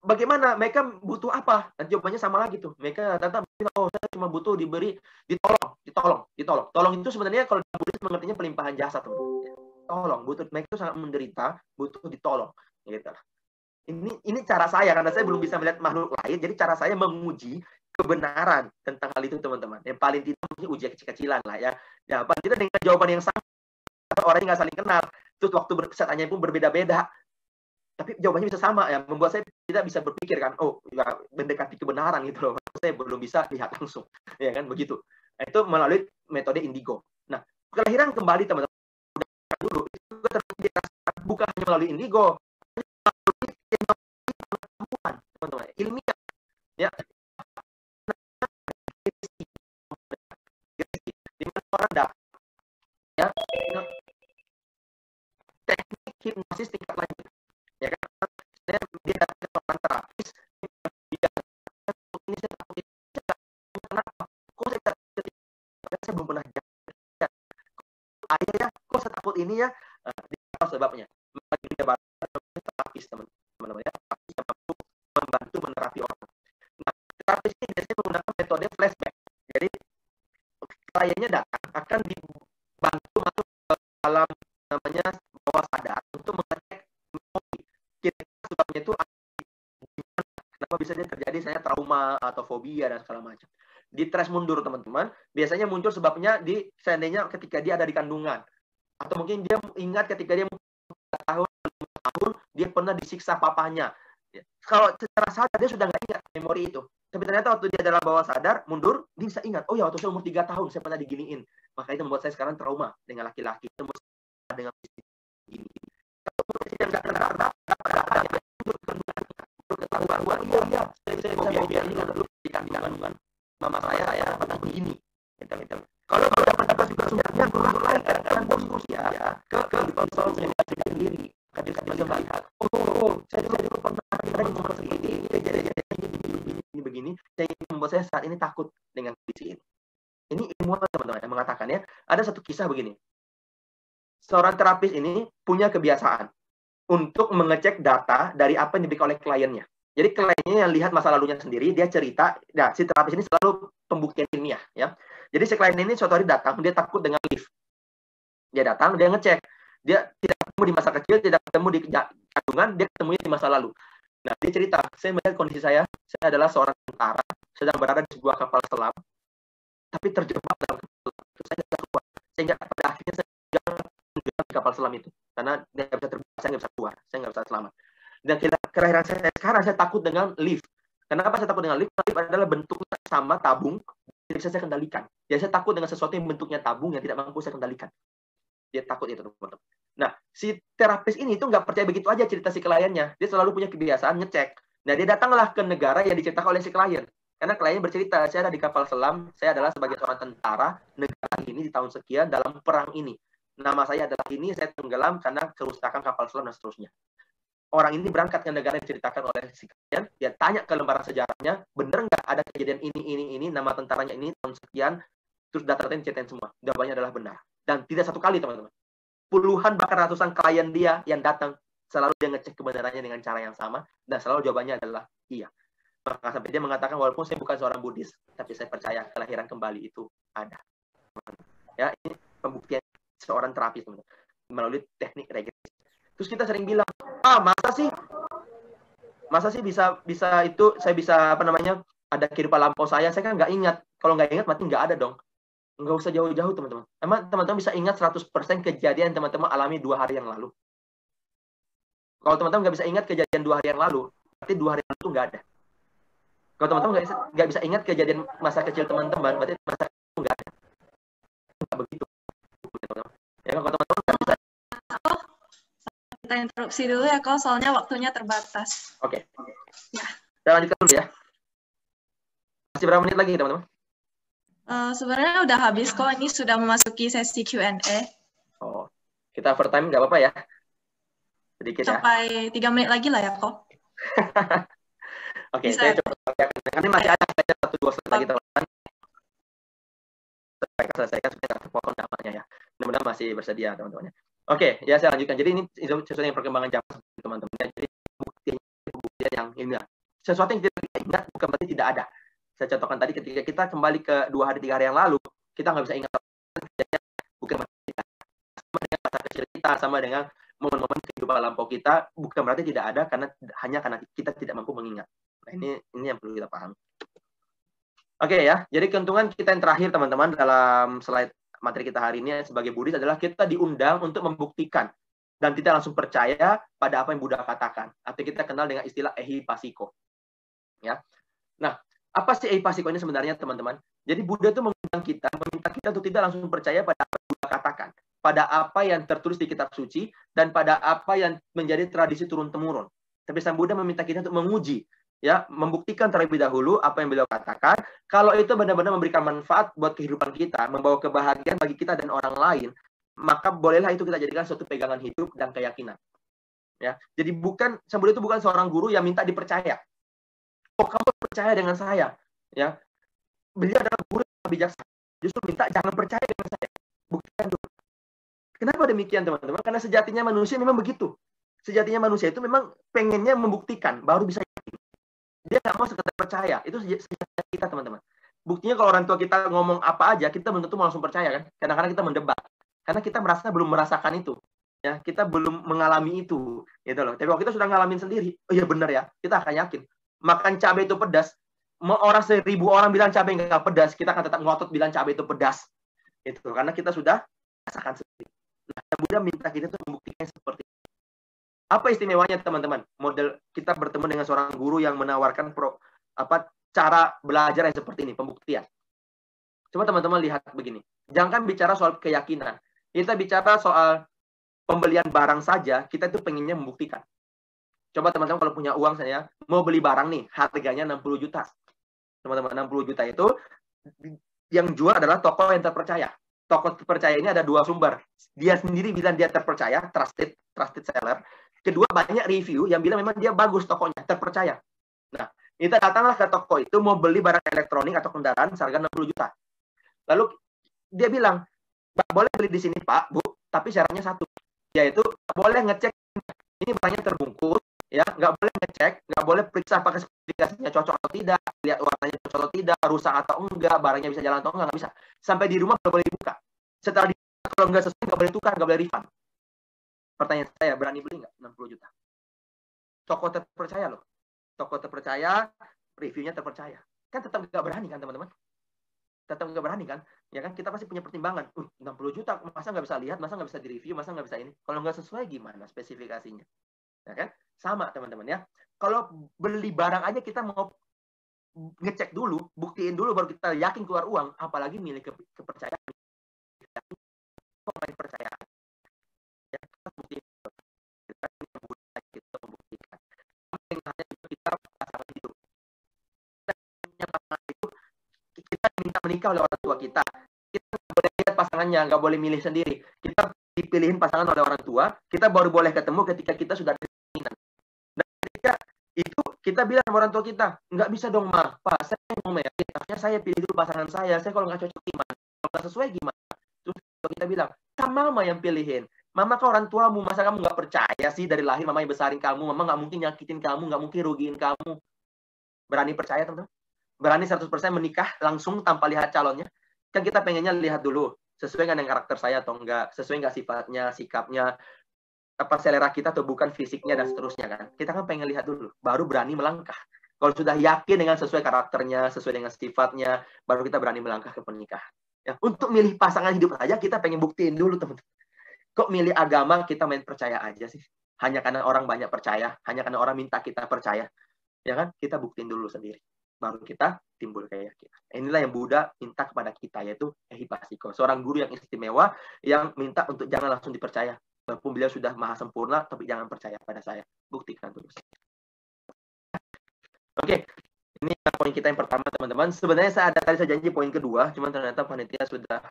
bagaimana? Mereka butuh apa? Dan jawabannya sama lagi tuh. Mereka datang, saya cuma butuh ditolong. Tolong itu sebenarnya kalau Buddhis mengertinya pelimpahan jasa, teman-teman. Tolong, mereka itu sangat menderita, butuh ditolong. Gitu. Ini cara saya, karena saya belum bisa melihat makhluk lain, jadi cara saya menguji kebenaran tentang hal itu, teman-teman. Yang paling tidak mungkin ujian kecil-kecilan lah ya. Ya, paling tidak dengan jawaban yang sama, orang yang nggak saling kenal, terus waktu saya tanya pun berbeda-beda, tapi jawabannya bisa sama ya, membuat saya tidak bisa berpikir kan, ya, mendekati kebenaran gitu loh. Saya belum bisa lihat langsung, ya kan begitu. Nah, itu melalui metode indigo. Nah, kelahiran kembali, teman-teman, dulu itu bukan hanya melalui indigo, teman-teman, ilmiah ya. di mana orang datang, ya, teknik hipnosis tingkat lanjut, ya kan? Dia datang ke seorang terapis, dia ini saya takut ini, kenapa? Kok saya takut ini? Saya belum pernah jalan. Ayah ya, kok saya takut ini ya? Dia tahu sebabnya. Maka dia terapis, teman-teman ya, terapis yang mampu membantu menerapi orang. Nah, terapis ini biasanya menggunakan metode flashback. Jadi kliennya datang akan dibantu masuk ke dalam namanya bawah sadar untuk mengecek memori. Kira-kira sebabnya itu kenapa bisa dia terjadi saya trauma atau fobia dan segala macam. Di trace mundur teman-teman, biasanya muncul sebabnya di seandainya ketika dia ada di kandungan, atau mungkin dia ingat ketika dia tahun dia pernah disiksa papanya. Kalau secara sadar dia sudah nggak ingat memori itu, tapi ternyata waktu dia dalam bawah sadar mundur, dia bisa ingat, oh ya waktu saya umur 3 tahun saya pernah diginiin, maka itu membuat saya sekarang trauma dengan laki-laki, dengan gini. Kalau yang nggak kenal ketahuan, iya saya fobia ini kan dulu di kandungan mama saya pernah begini. Kalau dapat juga sumbernya kurang lain kan bos ya ke konsol sendiri. Ketika dia melihat, oh saya juga pernah ada di nomor segini, ini begini, saya membuat saya saat ini takut dengan kondisi ini. Ini ilmuwan teman-teman yang mengatakan ya, ada satu kisah begini. Seorang terapis ini punya kebiasaan untuk mengecek data dari apa yang diberikan oleh kliennya. Jadi kliennya yang lihat masa lalunya sendiri, dia cerita, nah si terapis ini selalu pembuktian ilmiah ya. Jadi si klien ini suatu hari datang, dia takut dengan lift. Dia datang, dia ngecek. Dia tidak ketemu di masa kecil, tidak ketemu di kandungan, dia ketemunya di masa lalu. Nah, dia cerita, saya melihat kondisi saya adalah seorang tentara, sedang berada di sebuah kapal selam, tapi terjebak dalam kapal selam. Saya tidak keluar. Sehingga pada akhirnya saya di kapal selam itu. Karena dia nggak bisa terbang, saya nggak bisa keluar, saya nggak bisa selamat. Dan kelahiran saya sekarang, saya takut dengan lift. Kenapa saya takut dengan lift? Lift adalah bentuknya sama tabung, tidak bisa saya kendalikan. Jadi saya takut dengan sesuatu yang bentuknya tabung yang tidak mampu saya kendalikan. Dia takut itu, teman-teman. Nah, si terapis ini tuh nggak percaya begitu aja cerita si kliennya. Dia selalu punya kebiasaan ngecek. Nah, dia datanglah ke negara yang diceritakan oleh si klien. Karena klien bercerita, saya ada di kapal selam, saya adalah sebagai seorang tentara negara ini di tahun sekian dalam perang ini. Nama saya adalah ini, saya tenggelam karena kerusakan kapal selam dan seterusnya. Orang ini berangkat ke negara yang diceritakan oleh si klien, dia tanya ke lembaran sejarahnya, bener nggak ada kejadian ini, nama tentaranya ini tahun sekian, terus data-datanya diceritain semua. Jawabannya adalah benar. Dan tidak satu kali, teman-teman. Puluhan bahkan ratusan klien dia yang datang, selalu dia ngecek kebenarannya dengan cara yang sama, dan selalu jawabannya adalah iya. Maka sampai dia mengatakan, walaupun saya bukan seorang Buddhis, tapi saya percaya kelahiran kembali itu ada. Ya, ini pembuktian seorang terapis, teman-teman, melalui teknik regresi. Terus kita sering bilang, masa sih bisa itu, saya bisa ada kehidupan lampau saya kan nggak ingat. Kalau nggak ingat, berarti nggak ada dong. Nggak usah jauh-jauh, teman-teman. Emang teman-teman bisa ingat 100% kejadian teman-teman alami 2 hari yang lalu? Kalau teman-teman nggak bisa ingat kejadian 2 hari yang lalu, berarti 2 hari yang lalu itu nggak ada. Kalau teman-teman nggak bisa ingat kejadian masa kecil teman-teman, berarti masa kecil itu nggak ada. Nggak begitu. Ya, kalau teman-teman nggak bisa. Kita interupsi dulu ya, Ko, soalnya waktunya terbatas. Oke. Ya. Kita lanjutkan dulu ya. Masih berapa menit lagi, teman-teman? Sebenarnya udah habis kok, ini sudah memasuki sesi Q&A. Oh, kita overtime nggak apa-apa ya? Sedikit sampai 3 menit lagi lah ya kok. Oke, saya coba nanti masih ada 1-2 slide lagi teman-teman. Saya selesaikan supaya tidak terpotong namanya ya. Mudah-mudahan masih bersedia teman-teman. Oke, ya saya lanjutkan. Jadi ini sesuatu yang perkembangan zaman teman-teman. Jadi buktinya yang ilmiah. Sesuatu yang tidak ingat bukan berarti tidak ada. Saya contohkan tadi ketika kita kembali ke 2 hari 3 hari yang lalu, kita nggak bisa ingat bukan berarti tidak ada. Sama dengan masa kecil kita, sama dengan momen-momen kehidupan lampau kita, bukan berarti tidak ada hanya karena kita tidak mampu mengingat. Nah, ini yang perlu kita pahami. Oke ya, jadi keuntungan kita yang terakhir teman-teman dalam slide materi kita hari ini sebagai Buddhis adalah kita diundang untuk membuktikan dan tidak langsung percaya pada apa yang Buddha katakan, atau kita kenal dengan istilah ehipassiko. Ya. Nah, apa sih ehipassiko ini sebenarnya teman-teman? Jadi Buddha itu mengundang kita, meminta kita untuk tidak langsung percaya pada apa yang Buddha katakan, pada apa yang tertulis di kitab suci dan pada apa yang menjadi tradisi turun-temurun. Tapi Sang Buddha meminta kita untuk menguji ya, membuktikan terlebih dahulu apa yang beliau katakan. Kalau itu benar-benar memberikan manfaat buat kehidupan kita, membawa kebahagiaan bagi kita dan orang lain, maka bolehlah itu kita jadikan suatu pegangan hidup dan keyakinan. Ya, jadi Sang Buddha itu bukan seorang guru yang minta dipercaya. Oh, kamu percaya dengan saya, ya. Beliau adalah guru yang bijaksana. Justru minta jangan percaya dengan saya. Buktikan dulu. Kenapa demikian, teman-teman? Karena sejatinya manusia memang begitu. Sejatinya manusia itu memang pengennya membuktikan, baru bisa yakin. Dia nggak mau sekedar percaya. Itu sejatinya kita, teman-teman. Buktinya kalau orang tua kita ngomong apa aja, kita belum tentu langsung percaya, kan? Kadang-kadang kita mendebat. Karena kita belum merasakan itu. Ya, kita belum mengalami itu, gitu loh. Tapi kalau kita sudah ngalamin sendiri, oh iya benar ya, kita akan yakin. Makan cabai itu pedas, orang 1000 orang bilang cabai nggak pedas, kita akan tetap ngotot bilang cabai itu pedas. Itu karena kita sudah rasakan sendiri. Nah, Buddha minta kita tuh membuktikan seperti itu. Apa istimewanya, teman-teman? Model kita bertemu dengan seorang guru yang menawarkan cara belajar yang seperti ini, pembuktian. Coba teman-teman lihat begini. Jangan bicara soal keyakinan. Kita bicara soal pembelian barang saja, kita tuh pengennya membuktikan. Coba teman-teman kalau punya uang, saya mau beli barang nih, harganya 60 juta. Teman-teman, 60 juta itu yang jual adalah toko yang terpercaya. Toko terpercaya ini ada 2 sumber. Dia sendiri bilang dia terpercaya, trusted seller. Kedua, banyak review yang bilang memang dia bagus tokonya, terpercaya. Nah, kita datanglah ke toko itu mau beli barang elektronik atau kendaraan seharga 60 juta. Lalu dia bilang, boleh beli di sini Pak, Bu, tapi syaratnya satu, yaitu boleh ngecek ini barangnya terbungkus, ya, nggak boleh ngecek, nggak boleh periksa pakai spesifikasinya cocok atau tidak, lihat warnanya cocok atau tidak, rusak atau enggak, barangnya bisa jalan atau enggak bisa. Sampai di rumah nggak boleh dibuka. Setelah dibuka, kalau nggak sesuai nggak boleh tukar, nggak boleh refund. Pertanyaan saya, berani beli nggak 60 juta? Toko terpercaya loh. Toko terpercaya, reviewnya terpercaya. Kan tetap nggak berani kan, teman-teman? Tetap nggak berani kan? Ya kan, kita pasti punya pertimbangan. 60 juta, masa nggak bisa lihat, masa nggak bisa direview, masa nggak bisa ini. Kalau nggak sesuai gimana spesifikasinya? Ya kan? Sama teman-teman ya. Kalau beli barang aja kita mau ngecek dulu, buktiin dulu baru kita yakin keluar uang, apalagi milik kepercayaan. Kok nggak percaya? Ya, kita buktiin. Kita membuktikan. Kita pasangan hidup. Kita minta menikah oleh orang tua kita. Kita nggak boleh lihat pasangannya, nggak boleh milih sendiri. Kita dipilihin pasangan oleh orang tua, kita baru boleh ketemu ketika kita sudah ada keinginan. Dan ketika itu kita bilang sama orang tua kita, nggak bisa dong Ma, Pak, saya mau merit, harusnya saya pilih dulu pasangan saya kalau nggak cocok gimana? Kalau nggak sesuai gimana? Terus kita bilang, kan Mama yang pilihin. Mama kan orang tuamu, masa kamu nggak percaya sih dari lahir Mama yang besarin kamu, Mama nggak mungkin nyakitin kamu, nggak mungkin rugiin kamu. Berani percaya, teman-teman? Berani 100% menikah langsung tanpa lihat calonnya? Kan kita pengennya lihat dulu, sesuai nggak dengan karakter saya atau enggak, sesuai nggak sifatnya, sikapnya, apa selera kita atau bukan fisiknya dan seterusnya kan. Kita kan pengen lihat dulu, baru berani melangkah. Kalau sudah yakin dengan sesuai karakternya, sesuai dengan sifatnya, baru kita berani melangkah ke pernikahan. Ya, untuk milih pasangan hidup saja kita pengen buktiin dulu, teman-teman. Kok milih agama kita main percaya aja sih? Hanya karena orang banyak percaya, hanya karena orang minta kita percaya. Ya kan? Kita buktiin dulu sendiri. Baru kita timbul keyakinan. Inilah yang Buddha minta kepada kita, yaitu ehipasiko. Seorang guru yang istimewa yang minta untuk jangan langsung dipercaya. Walaupun beliau sudah maha sempurna, tapi jangan percaya pada saya. Buktikan dulu. Oke. Ini poin kita yang pertama, teman-teman. Sebenarnya saya janji poin kedua, cuman ternyata panitia sudah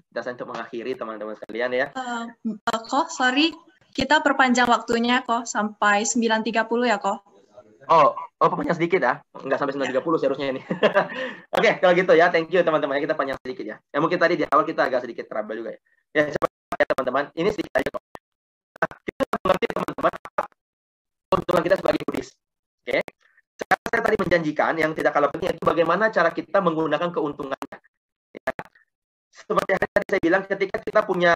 untuk mengakhiri, teman-teman sekalian ya. Kok, sorry, kita perpanjang waktunya kok sampai 9.30 ya kok. Oh, panjang sedikit ya? Enggak sampai 9.30 seharusnya ini. Oke, kalau gitu ya, thank you teman-teman. Kita panjang sedikit ya. Ya mungkin tadi di awal kita agak sedikit trouble juga ya. Ya, coba ya teman-teman. Ini sedikit aja kok. Nah, kita mengerti teman-teman keuntungan kita sebagai Buddhis. Oke. Saya tadi menjanjikan yang tidak kalah penting itu bagaimana cara kita menggunakan keuntungannya. Ya. Seperti yang tadi saya bilang, ketika kita punya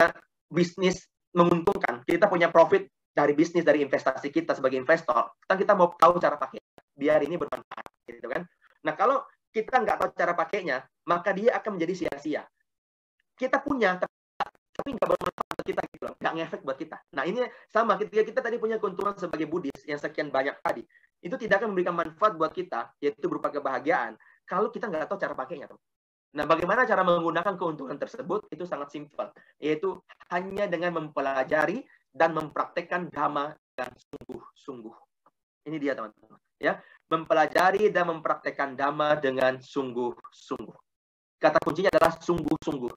bisnis menguntungkan, kita punya profit dari bisnis, dari investasi kita sebagai investor, kan kita mau tahu cara pakai biar ini bermanfaat, gitu kan? Nah, kalau kita nggak tahu cara pakainya, maka dia akan menjadi sia-sia. Kita punya, tapi nggak bermanfaat buat kita, gitu loh. Nggak ngefek buat kita. Nah, ini sama, ketika kita tadi punya keuntungan sebagai Buddhis yang sekian banyak tadi, itu tidak akan memberikan manfaat buat kita, yaitu berupa kebahagiaan, kalau kita nggak tahu cara pakainya, teman. Nah, bagaimana cara menggunakan keuntungan tersebut? Itu sangat simpel, yaitu hanya dengan mempelajari dan mempraktekkan dhamma dengan sungguh-sungguh. Ini dia, teman-teman. Ya, Mempelajari dan mempraktekkan Dhamma dengan sungguh-sungguh. Kata kuncinya adalah sungguh-sungguh.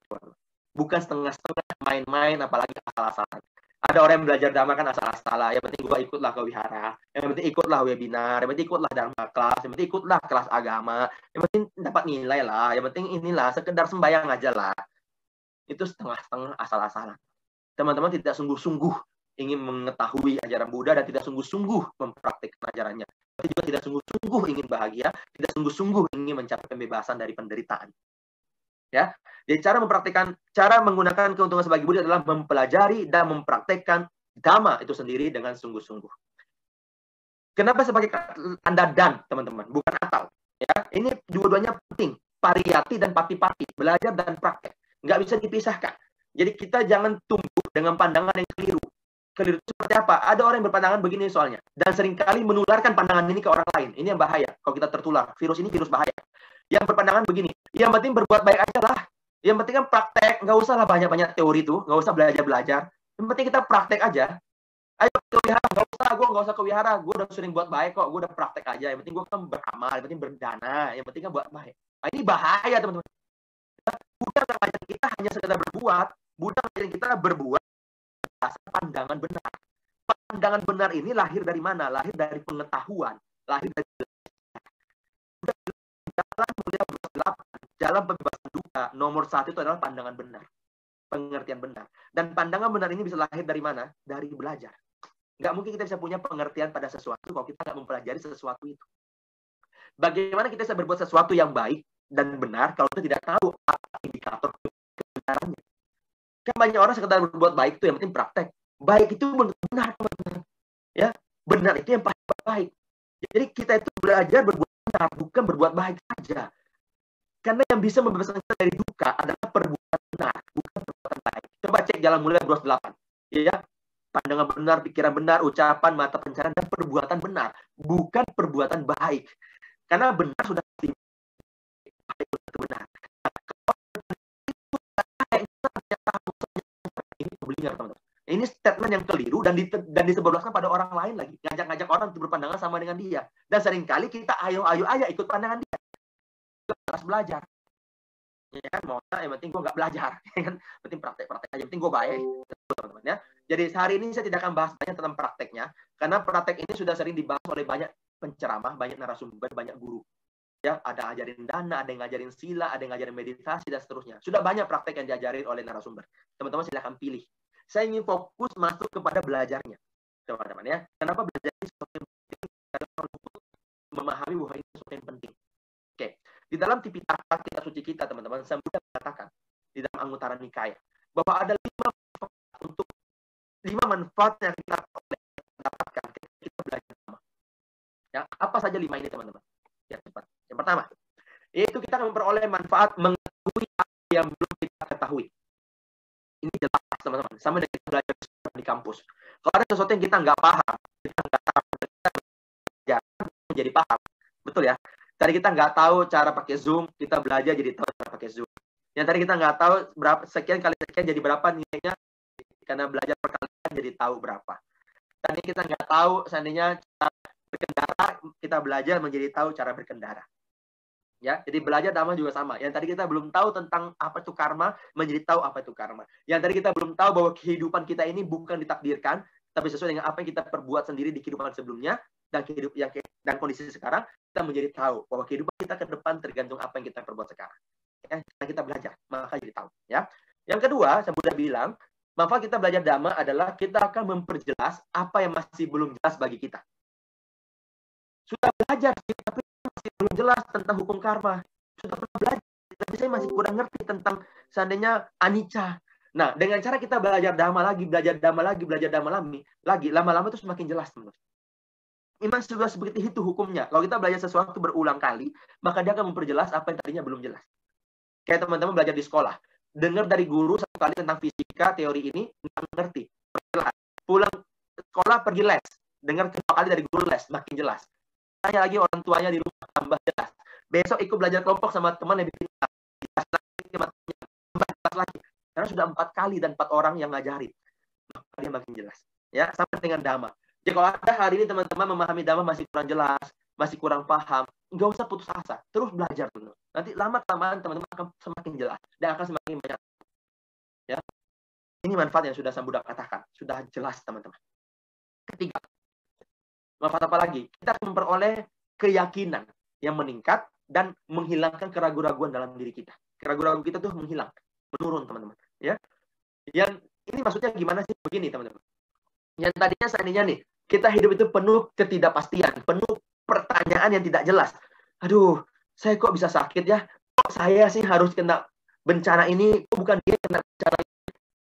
Bukan setengah-setengah, main-main, apalagi asal-asalan. Ada orang yang belajar Dhamma kan asal-asalan. Yang penting gue ikutlah ke wihara. Yang penting ikutlah webinar. Yang penting ikutlah Dharma kelas. Yang penting ikutlah kelas agama. Yang penting dapat nilai lah. Yang penting inilah, sekedar sembahyang aja lah. Itu setengah-setengah asal-asalan. Teman-teman tidak sungguh-sungguh ingin mengetahui ajaran Buddha dan tidak sungguh-sungguh mempraktikkan ajarannya. Tapi juga tidak sungguh-sungguh ingin bahagia, tidak sungguh-sungguh ingin mencapai pembebasan dari penderitaan. Ya, jadi cara menggunakan keuntungan sebagai Buddha adalah mempelajari dan mempraktekkan Dhamma itu sendiri dengan sungguh-sungguh. Kenapa sebagai tanda dan, teman-teman, bukan atau? Ya, ini dua-duanya penting, pariyati dan pati-pati, belajar dan praktek, nggak bisa dipisahkan. Jadi kita jangan tumbuh dengan pandangan yang keliru. Keliru itu seperti apa? Ada orang yang berpandangan begini soalnya, dan seringkali menularkan pandangan ini ke orang lain. Ini yang bahaya. Kalau kita tertular, virus ini virus bahaya. Yang berpandangan begini, yang penting berbuat baik aja lah. Yang penting kan praktek, nggak usah lah banyak-banyak teori tuh, nggak usah belajar-belajar. Yang penting kita praktek aja. Ayo ke wihara, gue nggak usah ke wihara, gue udah sering buat baik kok, gue udah praktek aja. Yang penting gue kan beramal, yang penting berdana, yang penting kan buat baik. Nah, ini bahaya teman-teman. Buddha ngajarin kita hanya sekedar berbuat, Buddha ngajarin kita berbuat atas pandangan benar. Pandangan benar ini lahir dari mana? Lahir dari pengetahuan, lahir dari jalan mulia 8, jalan pembebasan duka nomor 1 itu adalah pandangan benar, pengertian benar. Dan pandangan benar ini bisa lahir dari mana? Dari belajar. Nggak mungkin kita bisa punya pengertian pada sesuatu kalau kita nggak mempelajari sesuatu itu. Bagaimana kita bisa berbuat sesuatu yang baik dan benar kalau kita tidak tahu apa indikator kebenarannya? Kan banyak orang sekedar berbuat baik itu yang penting praktek. Baik itu benar, teman-teman. Ya, benar itu yang pasti baik. Jadi kita itu belajar berbuat benar, bukan berbuat baik saja. Karena yang bisa membebaskan kita dari duka adalah perbuatan benar, bukan perbuatan baik. Coba cek Jalan Mulia 208. Ya, pandangan benar, pikiran benar, ucapan, mata pencarian, dan perbuatan benar, bukan perbuatan baik. Karena benar sudah pasti baik itu benar. Ini pembelinya, teman-teman. Ini statement yang keliru dan disebarluaskan pada orang lain lagi. Ngajak-ngajak orang untuk berpandangan sama dengan dia. Dan seringkali kita ayo ikut pandangan dia. Harus belajar. Ya kan, mau yang penting gue nggak belajar. Ya kan, penting praktek aja. Yang penting gue baik. Teman-teman ya. Jadi hari ini saya tidak akan bahas banyak tentang prakteknya. Karena praktek ini sudah sering dibahas oleh banyak penceramah, banyak narasumber, banyak guru. Ya, ada ngajarin dana, ada yang ngajarin sila, ada yang ngajarin meditasi, dan seterusnya. Sudah banyak praktek yang diajarin oleh narasumber. Teman-teman silahkan pilih. Saya ingin fokus masuk kepada belajarnya. Teman-teman ya. Kenapa belajar ini sesuatu yang penting? Karena untuk memahami bahwa ini sesuatu yang penting. Oke. Di dalam Tipitaka, kitab suci kita, teman-teman, Sang Buddha mengatakan di dalam Anguttara Nikaya bahwa ada 5 manfaat yang kita dapatkan ketika kita belajar Dhamma. Ya, apa saja 5 ini, teman-teman? Ya, cepat. Yang pertama, yaitu kita akan memperoleh manfaat mengetahui apa yang belum kita ketahui. Ini jelas, teman-teman. Sama dengan kita belajar di kampus. Kalau ada sesuatu yang kita nggak paham, kita nggak tahu, kita belajar menjadi paham. Betul ya? Tadi kita nggak tahu cara pakai Zoom, kita belajar jadi tahu cara pakai Zoom. Yang tadi kita nggak tahu berapa sekian kali sekian jadi berapa nilainya, karena belajar perkalian jadi tahu berapa. Tadi kita nggak tahu seandainya cara berkendara, kita belajar menjadi tahu cara berkendara. Ya, jadi belajar Dhamma juga sama. Yang tadi kita belum tahu tentang apa itu karma, menjadi tahu apa itu karma. Yang tadi kita belum tahu bahwa kehidupan kita ini bukan ditakdirkan, tapi sesuai dengan apa yang kita perbuat sendiri di kehidupan sebelumnya dan dan kondisi sekarang, kita menjadi tahu bahwa kehidupan kita ke depan tergantung apa yang kita perbuat sekarang. Ya, karena kita belajar, maka jadi tahu. Ya. Yang kedua, saya sudah bilang, manfaat kita belajar Dhamma adalah kita akan memperjelas apa yang masih belum jelas bagi kita. Sudah belajar, tapi masih belum jelas tentang hukum karma. Sudah pernah belajar, tapi saya masih kurang ngerti tentang seandainya anicca. Nah, dengan cara kita belajar Dhamma lagi, lama-lama itu semakin jelas, teman-teman. Memang sudah seperti itu hukumnya. Kalau kita belajar sesuatu berulang kali, maka dia akan memperjelas apa yang tadinya belum jelas. Kayak teman-teman belajar di sekolah. Dengar dari guru satu kali tentang fisika, teori ini, nggak ngerti. Pulang sekolah, pergi les. Dengar 2 kali dari guru les, makin jelas. Tanya lagi orang tuanya di rumah, tambah jelas. Besok ikut belajar kelompok sama teman yang jelas lagi. Karena sudah 4 kali dan 4 orang yang ngajarin. Maka dia makin jelas. Ya, sama dengan Dhamma. Jadi kalau ada hari ini teman-teman memahami Dhamma masih kurang jelas, masih kurang paham, nggak usah putus asa, terus belajar dulu. Nanti lama-kelamaan teman-teman akan semakin jelas dan akan semakin banyak. Ya, ini manfaat yang sudah saya sudah katakan, sudah jelas teman-teman. Ketiga, manfaat apa lagi? Kita akan memperoleh keyakinan yang meningkat dan menghilangkan keraguan-raguan dalam diri kita. Keraguan-raguan kita tuh menghilang, menurun teman-teman. Ya, yang ini maksudnya gimana sih? Begini teman-teman. Yang tadinya seandainya nih, kita hidup itu penuh ketidakpastian, penuh pertanyaan yang tidak jelas. Aduh, saya kok bisa sakit ya? Kok saya sih harus kena bencana ini? Kok bukan dia kena bencana ini?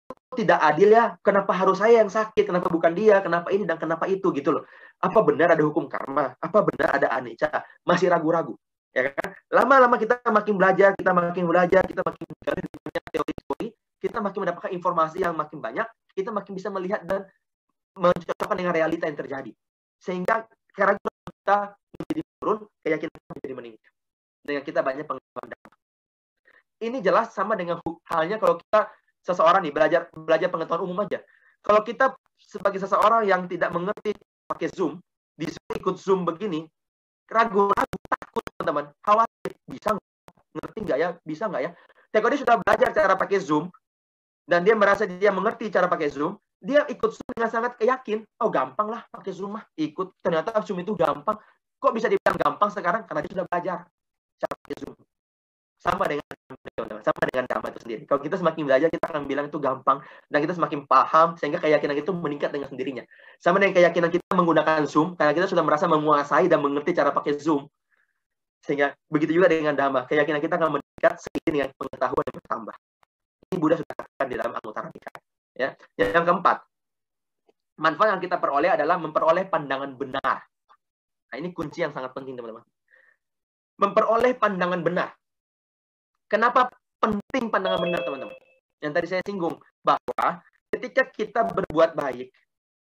Kok tidak adil ya? Kenapa harus saya yang sakit? Kenapa bukan dia? Kenapa ini dan kenapa itu gitu loh. Apa benar ada hukum karma? Apa benar ada anicca? Masih ragu-ragu. Ya kan? Lama-lama kita makin belajar, kita makin menggali teori-teori, kita makin mendapatkan informasi yang makin banyak, kita makin bisa melihat dan mencocokkan dengan realita yang terjadi. Sehingga keraguan kita menjadi turun, keyakinan kita menjadi meningkat. Dengan kita banyak pengetahuan. Ini jelas sama dengan halnya kalau kita seseorang nih belajar pengetahuan umum aja. Kalau kita sebagai seseorang yang tidak mengerti pakai Zoom, disuruh ikut Zoom begini, ragu-ragu, takut teman-teman, khawatir, bisa ngerti nggak ya, bisa nggak ya. Tapi kalau dia sudah belajar cara pakai Zoom, dan dia merasa dia mengerti cara pakai Zoom, dia ikut Zoom dengan sangat yakin, oh gampang lah pakai Zoom mah, ikut. Ternyata Zoom itu gampang. Kok bisa dibilang gampang sekarang? Karena dia sudah belajar cara pakai Zoom. Sama dengan Dhamma itu sendiri. Kalau kita semakin belajar, kita akan bilang itu gampang, dan kita semakin paham, sehingga keyakinan itu meningkat dengan sendirinya. Sama dengan keyakinan kita menggunakan Zoom, karena kita sudah merasa menguasai dan mengerti cara pakai Zoom. Sehingga begitu juga dengan Dhamma, keyakinan kita akan meningkat seiring dengan pengetahuan yang bertambah. Ini Buddha sudah katakan di dalam Anguttara Nikaya. Ya. Yang keempat, manfaat yang kita peroleh adalah memperoleh pandangan benar. Nah, ini kunci yang sangat penting, teman-teman. Memperoleh pandangan benar. Kenapa penting pandangan benar, teman-teman? Yang tadi saya singgung, bahwa ketika kita berbuat baik,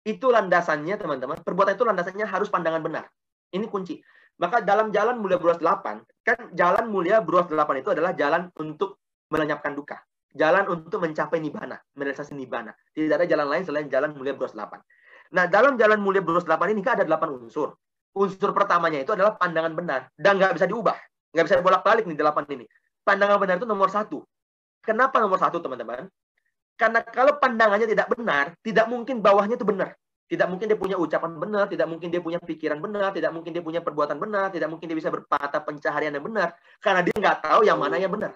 itu landasannya, teman-teman, perbuatan itu landasannya harus pandangan benar. Ini kunci. Maka dalam jalan mulia Buruas 8, kan jalan mulia Buruas 8 itu adalah jalan untuk melenyapkan duka. Jalan untuk mencapai nibbana, merealisasi nibbana. Tidak ada jalan lain selain jalan mulia Buruas 8. Nah, dalam jalan mulia Buruas 8 ini kan ada 8 unsur. Unsur pertamanya itu adalah pandangan benar. Dan nggak bisa diubah. Nggak bisa bolak-balik nih 8 ini. Pandangan benar itu nomor 1. Kenapa nomor 1, teman-teman? Karena kalau pandangannya tidak benar, tidak mungkin bawahnya itu benar. Tidak mungkin dia punya ucapan benar, tidak mungkin dia punya pikiran benar, tidak mungkin dia punya perbuatan benar, tidak mungkin dia bisa berpatah pencaharian yang benar. Karena dia nggak tahu yang mana yang benar.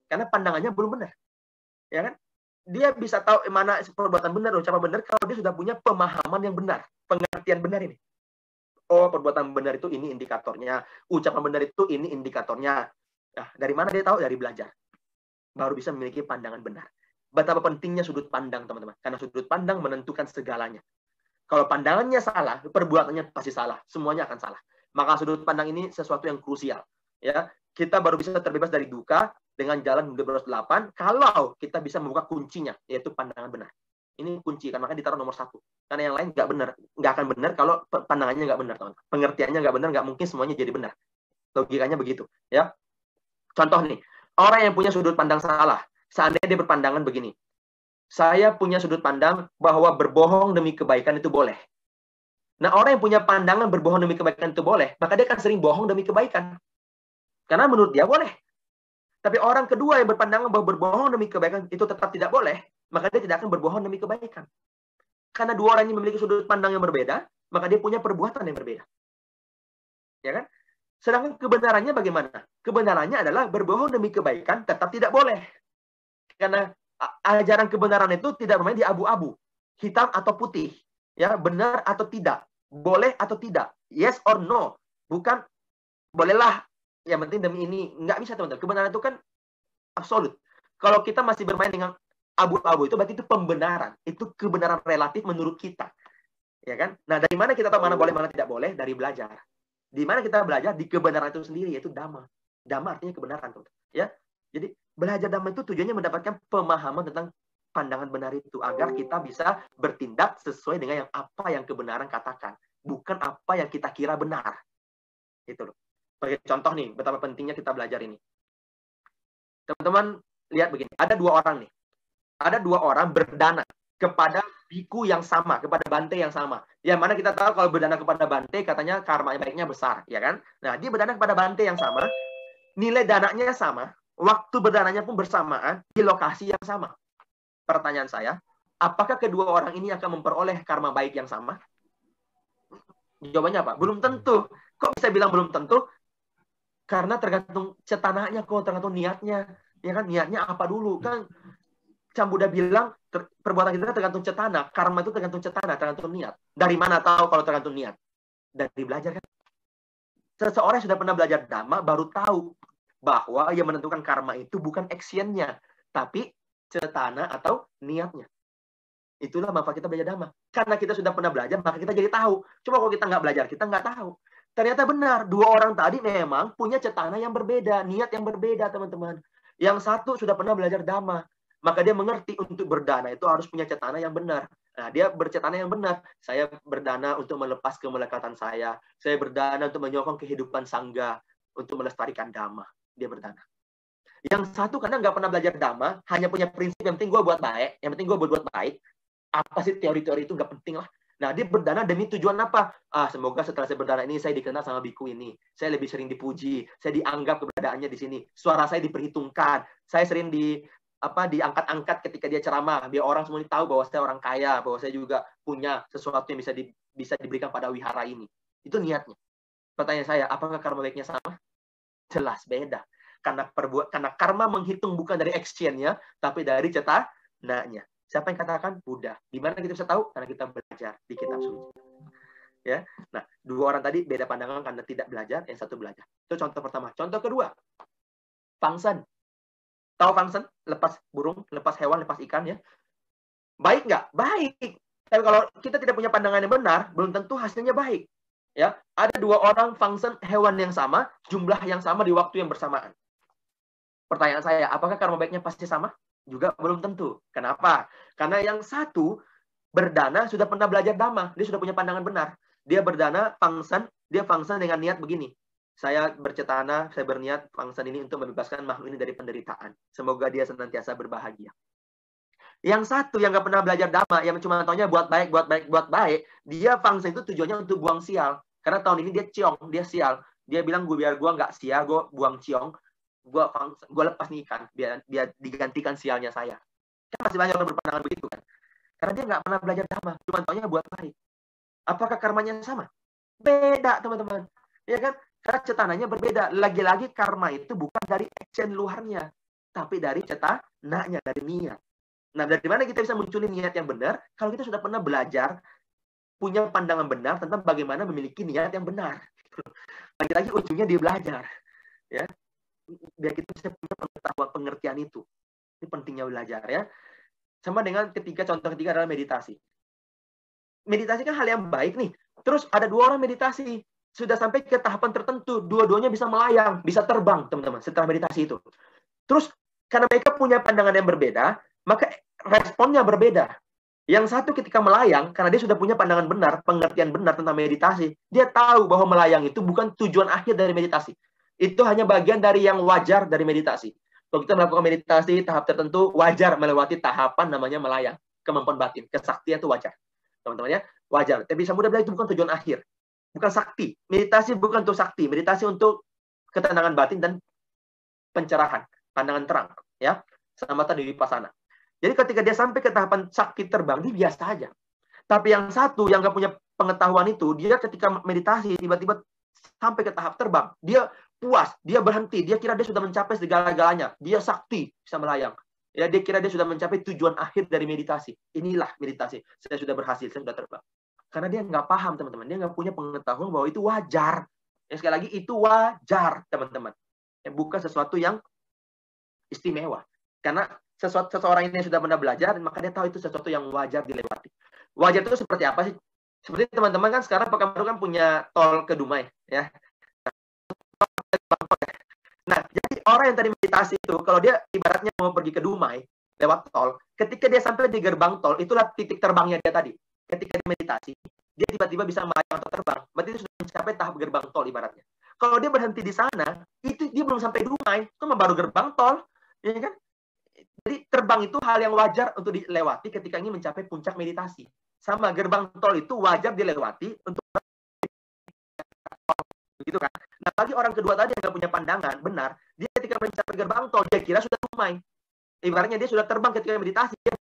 Karena pandangannya belum benar. Ya kan? Dia bisa tahu mana perbuatan benar, ucapan benar, kalau dia sudah punya pemahaman yang benar, pengertian benar ini. Oh, perbuatan benar itu ini indikatornya, ucapan benar itu ini indikatornya. Nah, dari mana dia tahu? Dari belajar. Baru bisa memiliki pandangan benar. Betapa pentingnya sudut pandang, teman-teman. Karena sudut pandang menentukan segalanya. Kalau pandangannya salah, perbuatannya pasti salah. Semuanya akan salah. Maka sudut pandang ini sesuatu yang krusial. Ya, kita baru bisa terbebas dari duka dengan jalan mulia Buruas 8 kalau kita bisa membuka kuncinya, yaitu pandangan benar. Ini kunci, kan makanya ditaruh nomor 1. Karena yang lain nggak benar, nggak akan benar kalau pandangannya nggak benar, teman. Pengertiannya nggak benar, nggak mungkin semuanya jadi benar. Logikanya begitu, ya. Contoh nih, orang yang punya sudut pandang salah, seandainya dia berpandangan begini, saya punya sudut pandang bahwa berbohong demi kebaikan itu boleh. Nah, orang yang punya pandangan berbohong demi kebaikan itu boleh, maka dia akan sering bohong demi kebaikan. Karena menurut dia boleh. Tapi orang kedua yang berpandangan bahwa berbohong demi kebaikan itu tetap tidak boleh, maka dia tidak akan berbohong demi kebaikan. Karena dua orang ini memiliki sudut pandang yang berbeda, maka dia punya perbuatan yang berbeda. Ya kan? Sedangkan kebenarannya bagaimana? Kebenarannya adalah berbohong demi kebaikan tetap tidak boleh. Karena ajaran kebenaran itu tidak bermain di abu-abu, hitam atau putih, ya, benar atau tidak, boleh atau tidak, yes or no, bukan bolehlah, yang penting demi ini, nggak bisa, teman-teman. Kebenaran itu kan absolut. Kalau kita masih bermain dengan abu-abu itu berarti itu pembenaran, itu kebenaran relatif menurut kita, ya kan? Nah, dari mana kita tahu mana boleh mana tidak boleh? Dari belajar. Di mana kita belajar? Di kebenaran itu sendiri, yaitu Dhamma. Dhamma artinya kebenaran, teman-teman. Ya, jadi belajar Dhamma itu tujuannya mendapatkan pemahaman tentang pandangan benar itu, agar kita bisa bertindak sesuai dengan apa yang kebenaran katakan, bukan apa yang kita kira benar. Itu loh. Sebagai contoh nih, betapa pentingnya kita belajar ini. Teman-teman lihat begini, ada 2 orang nih. Ada 2 orang berdana kepada biku yang sama, kepada Bante yang sama. Yang mana kita tahu kalau berdana kepada Bante, katanya karma baiknya besar, ya kan? Nah, dia berdana kepada Bante yang sama, nilai dananya sama, waktu berdananya pun bersamaan, di lokasi yang sama. Pertanyaan saya, apakah kedua orang ini akan memperoleh karma baik yang sama? Jawabannya apa? Belum tentu. Kok bisa bilang belum tentu? Karena tergantung cetananya, kok tergantung niatnya. Ya kan, niatnya apa dulu? Kan Sang Buddha bilang, perbuatan kita tergantung cetana. Karma itu tergantung cetana, tergantung niat. Dari mana tahu kalau tergantung niat? Dari belajar kan? Seseorang yang sudah pernah belajar Dhamma baru tahu bahwa yang menentukan karma itu bukan actionnya, tapi cetana atau niatnya. Itulah manfaat kita belajar Dhamma. Karena kita sudah pernah belajar, maka kita jadi tahu. Coba kalau kita nggak belajar, kita nggak tahu. Ternyata benar, dua orang tadi memang punya cetana yang berbeda, niat yang berbeda, teman-teman. Yang satu sudah pernah belajar Dhamma, maka dia mengerti untuk berdana itu harus punya cetana yang benar. Nah, dia bercetana yang benar. Saya berdana untuk melepas kemelekatan saya. Saya berdana untuk menyokong kehidupan sangga, untuk melestarikan Dhamma. Dia berdana. Yang satu karena nggak pernah belajar Dhamma, hanya punya prinsip yang penting gue buat baik, yang penting gue buat baik. Apa sih teori-teori itu nggak penting lah. Nah, dia berdana demi tujuan apa? Semoga setelah saya berdana ini, saya dikenal sama biku ini. Saya lebih sering dipuji. Saya dianggap keberadaannya di sini. Suara saya diperhitungkan. Saya sering diangkat-angkat ketika dia ceramah, biar orang semua tahu bahwa saya orang kaya, bahwa saya juga punya sesuatu yang bisa diberikan pada wihara ini. Itu niatnya. Pertanyaan saya, apakah karma baiknya sama? Jelas beda. Karena karma menghitung bukan dari actionnya, tapi dari cetananya. Siapa yang katakan? Buddha. Di mana kita bisa tahu? Karena kita belajar di kitab suci. Ya. Nah, dua orang tadi beda pandangan karena tidak belajar, yang satu belajar. Itu contoh pertama. Contoh kedua, Fangsen. Tahu Fangsen? Lepas burung, lepas hewan, lepas ikan ya. Baik nggak? Baik. Tapi kalau kita tidak punya pandangan yang benar, belum tentu hasilnya baik. Ya, ada dua orang Fangsen hewan yang sama, jumlah yang sama di waktu yang bersamaan. Pertanyaan saya, apakah karma baiknya pasti sama? Juga belum tentu. Kenapa? Karena yang satu berdana sudah pernah belajar Dhamma, dia sudah punya pandangan benar. Dia berdana Fangsen, dia Fangsen dengan niat begini. Saya bercetana, saya berniat Fangsen ini untuk membebaskan makhluk ini dari penderitaan. Semoga dia senantiasa berbahagia. Yang satu yang nggak pernah belajar Dhamma, yang cuma taunya buat baik, dia Fangsen itu tujuannya untuk buang sial. Karena tahun ini dia ciong, dia sial. Dia bilang, biar gue nggak sial, gue buang ciong, gue lepas nih ikan, biar digantikan sialnya saya. Kan masih banyak orang berpandangan begitu kan. Karena dia nggak pernah belajar Dhamma, cuma taunya buat baik. Apakah karmanya sama? Beda, teman-teman. Ya kan? Karena cetananya berbeda. Lagi-lagi karma itu bukan dari action luarnya, tapi dari cetananya, dari niat. Nah, dari mana kita bisa munculin niat yang benar? Kalau kita sudah pernah belajar, punya pandangan benar tentang bagaimana memiliki niat yang benar. Lagi-lagi ujungnya dia belajar. Ya. Biar kita bisa punya pengetahuan, pengertian itu. Ini pentingnya belajar ya. Sama dengan contoh ketiga adalah meditasi. Meditasi kan hal yang baik nih. Terus ada dua orang meditasi. Sudah sampai ke tahapan tertentu, dua-duanya bisa melayang, bisa terbang, teman-teman, setelah meditasi itu. Terus, karena mereka punya pandangan yang berbeda, maka responnya berbeda. Yang satu ketika melayang, karena dia sudah punya pandangan benar, pengertian benar tentang meditasi, dia tahu bahwa melayang itu bukan tujuan akhir dari meditasi. Itu hanya bagian dari yang wajar dari meditasi. Kalau kita melakukan meditasi tahap tertentu, wajar melewati tahapan namanya melayang. Kemampuan batin, kesaktian itu wajar. Teman-teman ya, wajar. Tapi Sang Buddha bilang itu bukan tujuan akhir. Bukan sakti. Meditasi bukan untuk sakti. Meditasi untuk ketenangan batin dan pencerahan, pandangan terang. Ya, samatha di vipassana. Jadi ketika dia sampai ke tahapan sakti terbang, dia biasa aja. Tapi yang satu, yang nggak punya pengetahuan itu, dia ketika meditasi, tiba-tiba sampai ke tahap terbang. Dia puas, dia berhenti, dia kira dia sudah mencapai segala-galanya. Dia sakti, bisa melayang. Ya, dia kira dia sudah mencapai tujuan akhir dari meditasi. Inilah meditasi. Saya sudah berhasil, saya sudah terbang. Karena dia nggak paham, teman-teman. Dia nggak punya pengetahuan bahwa itu wajar. Ya, sekali lagi, itu wajar, teman-teman. Ya, bukan sesuatu yang istimewa. Karena seseorang ini sudah pernah belajar, maka dia tahu itu sesuatu yang wajar dilewati. Wajar itu seperti apa sih? Seperti teman-teman kan sekarang Pekanbaru kan punya tol ke Dumai. Ya. Nah, jadi orang yang tadi meditasi itu, kalau dia ibaratnya mau pergi ke Dumai, lewat tol, ketika dia sampai di gerbang tol, itulah titik terbangnya dia tadi. Ketika dia meditasi, dia tiba-tiba bisa melayang atau terbang. Berarti itu sudah mencapai tahap gerbang tol ibaratnya. Kalau dia berhenti di sana, itu dia belum sampai Dumai, itu baru gerbang tol, ya kan? Jadi terbang itu hal yang wajar untuk dilewati ketika ingin mencapai puncak meditasi. Sama gerbang tol itu wajar dilewati untuk begitu kan. Nah, bagi orang kedua tadi yang nggak punya pandangan benar, dia ketika mencapai gerbang tol dia kira sudah dumai. Ibaratnya dia sudah terbang ketika meditasi, dia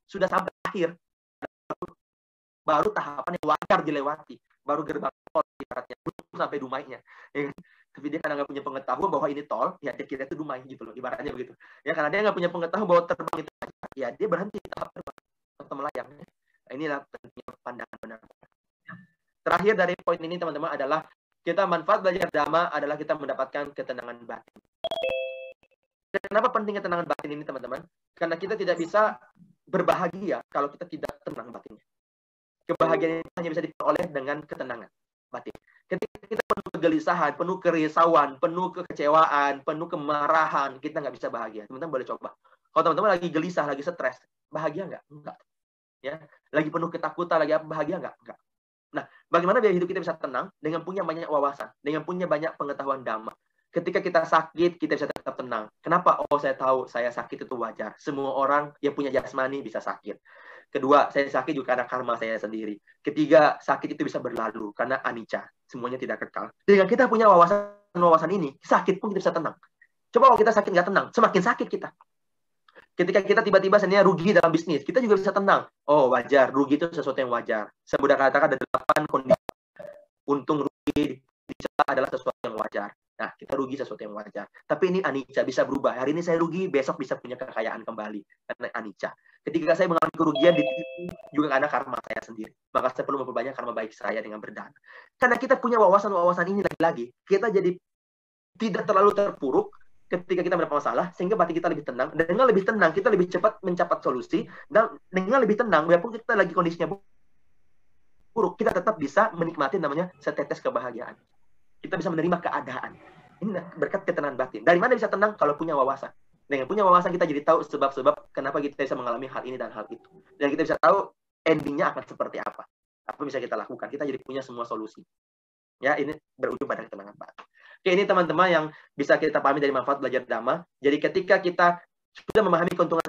sudah sampai akhir. Baru tahapan yang wajar dilewati, baru gerbang tol ibaratnya sampai dumainya. Tapi dia karena nggak punya pengetahuan bahwa ini tol, ya dia kira itu dumai gitu loh, ibaratnya begitu. Ya karena dia nggak punya pengetahuan bahwa terbang itu ya dia berhenti tahap terbang atau melayang. Nah, inilah pentingnya pandangan benar. Terakhir dari poin ini teman-teman adalah kita manfaat belajar dhamma adalah kita mendapatkan ketenangan batin. Kenapa penting ketenangan batin ini teman-teman? Karena kita tidak bisa berbahagia kalau kita tidak tenang batinnya. Kebahagiaan itu hanya bisa diperoleh dengan ketenangan batin. Ketika kita penuh kegelisahan, penuh kerisauan, penuh kekecewaan, penuh kemarahan, kita nggak bisa bahagia. Teman-teman boleh coba. Kalau teman-teman lagi gelisah, lagi stres, bahagia nggak? Enggak. Ya, lagi penuh ketakutan, lagi apa, bahagia nggak? Enggak. Nah, bagaimana biar hidup kita bisa tenang dengan punya banyak wawasan, dengan punya banyak pengetahuan dhamma. Ketika kita sakit, kita bisa tetap tenang. Kenapa? Oh, saya tahu saya sakit itu wajar. Semua orang yang punya jasmani bisa sakit. Kedua, saya sakit juga karena karma saya sendiri. Ketiga, sakit itu bisa berlalu karena anicca. Semuanya tidak kekal. Dengan kita punya wawasan ini, sakit pun kita bisa tenang. Coba kalau kita sakit nggak tenang, semakin sakit kita. Ketika kita tiba-tiba sebenarnya rugi dalam bisnis, kita juga bisa tenang. Oh, wajar. Rugi itu sesuatu yang wajar. Sebudah katakan ada 8 kondisi. Untung rugi adalah sesuatu yang wajar. Nah, kita rugi sesuatu yang wajar. Tapi ini anicca, bisa berubah. Hari ini saya rugi, besok bisa punya kekayaan kembali. Karena anicca. Ketika saya mengalami kerugian, juga karena karma saya sendiri. Maka saya perlu memperbanyak karma baik saya dengan berdana. Karena kita punya wawasan-wawasan ini lagi-lagi, kita jadi tidak terlalu terpuruk ketika kita mendapat masalah, sehingga batin kita lebih tenang. Dan dengan lebih tenang, kita lebih cepat mencapai solusi. Dan dengan lebih tenang, walaupun kita lagi kondisinya buruk, kita tetap bisa menikmati namanya setetes kebahagiaan. Kita bisa menerima keadaan. Ini berkat ketenangan batin. Dari mana bisa tenang? Kalau punya wawasan. Dengan punya wawasan kita jadi tahu sebab-sebab kenapa kita bisa mengalami hal ini dan hal itu. Dan kita bisa tahu endingnya akan seperti apa. Apa bisa kita lakukan. Kita jadi punya semua solusi. Ya, ini berujung pada ketenangan batin. Oke, ini teman-teman yang bisa kita pahami dari manfaat belajar dhamma. Jadi ketika kita sudah memahami keuntungan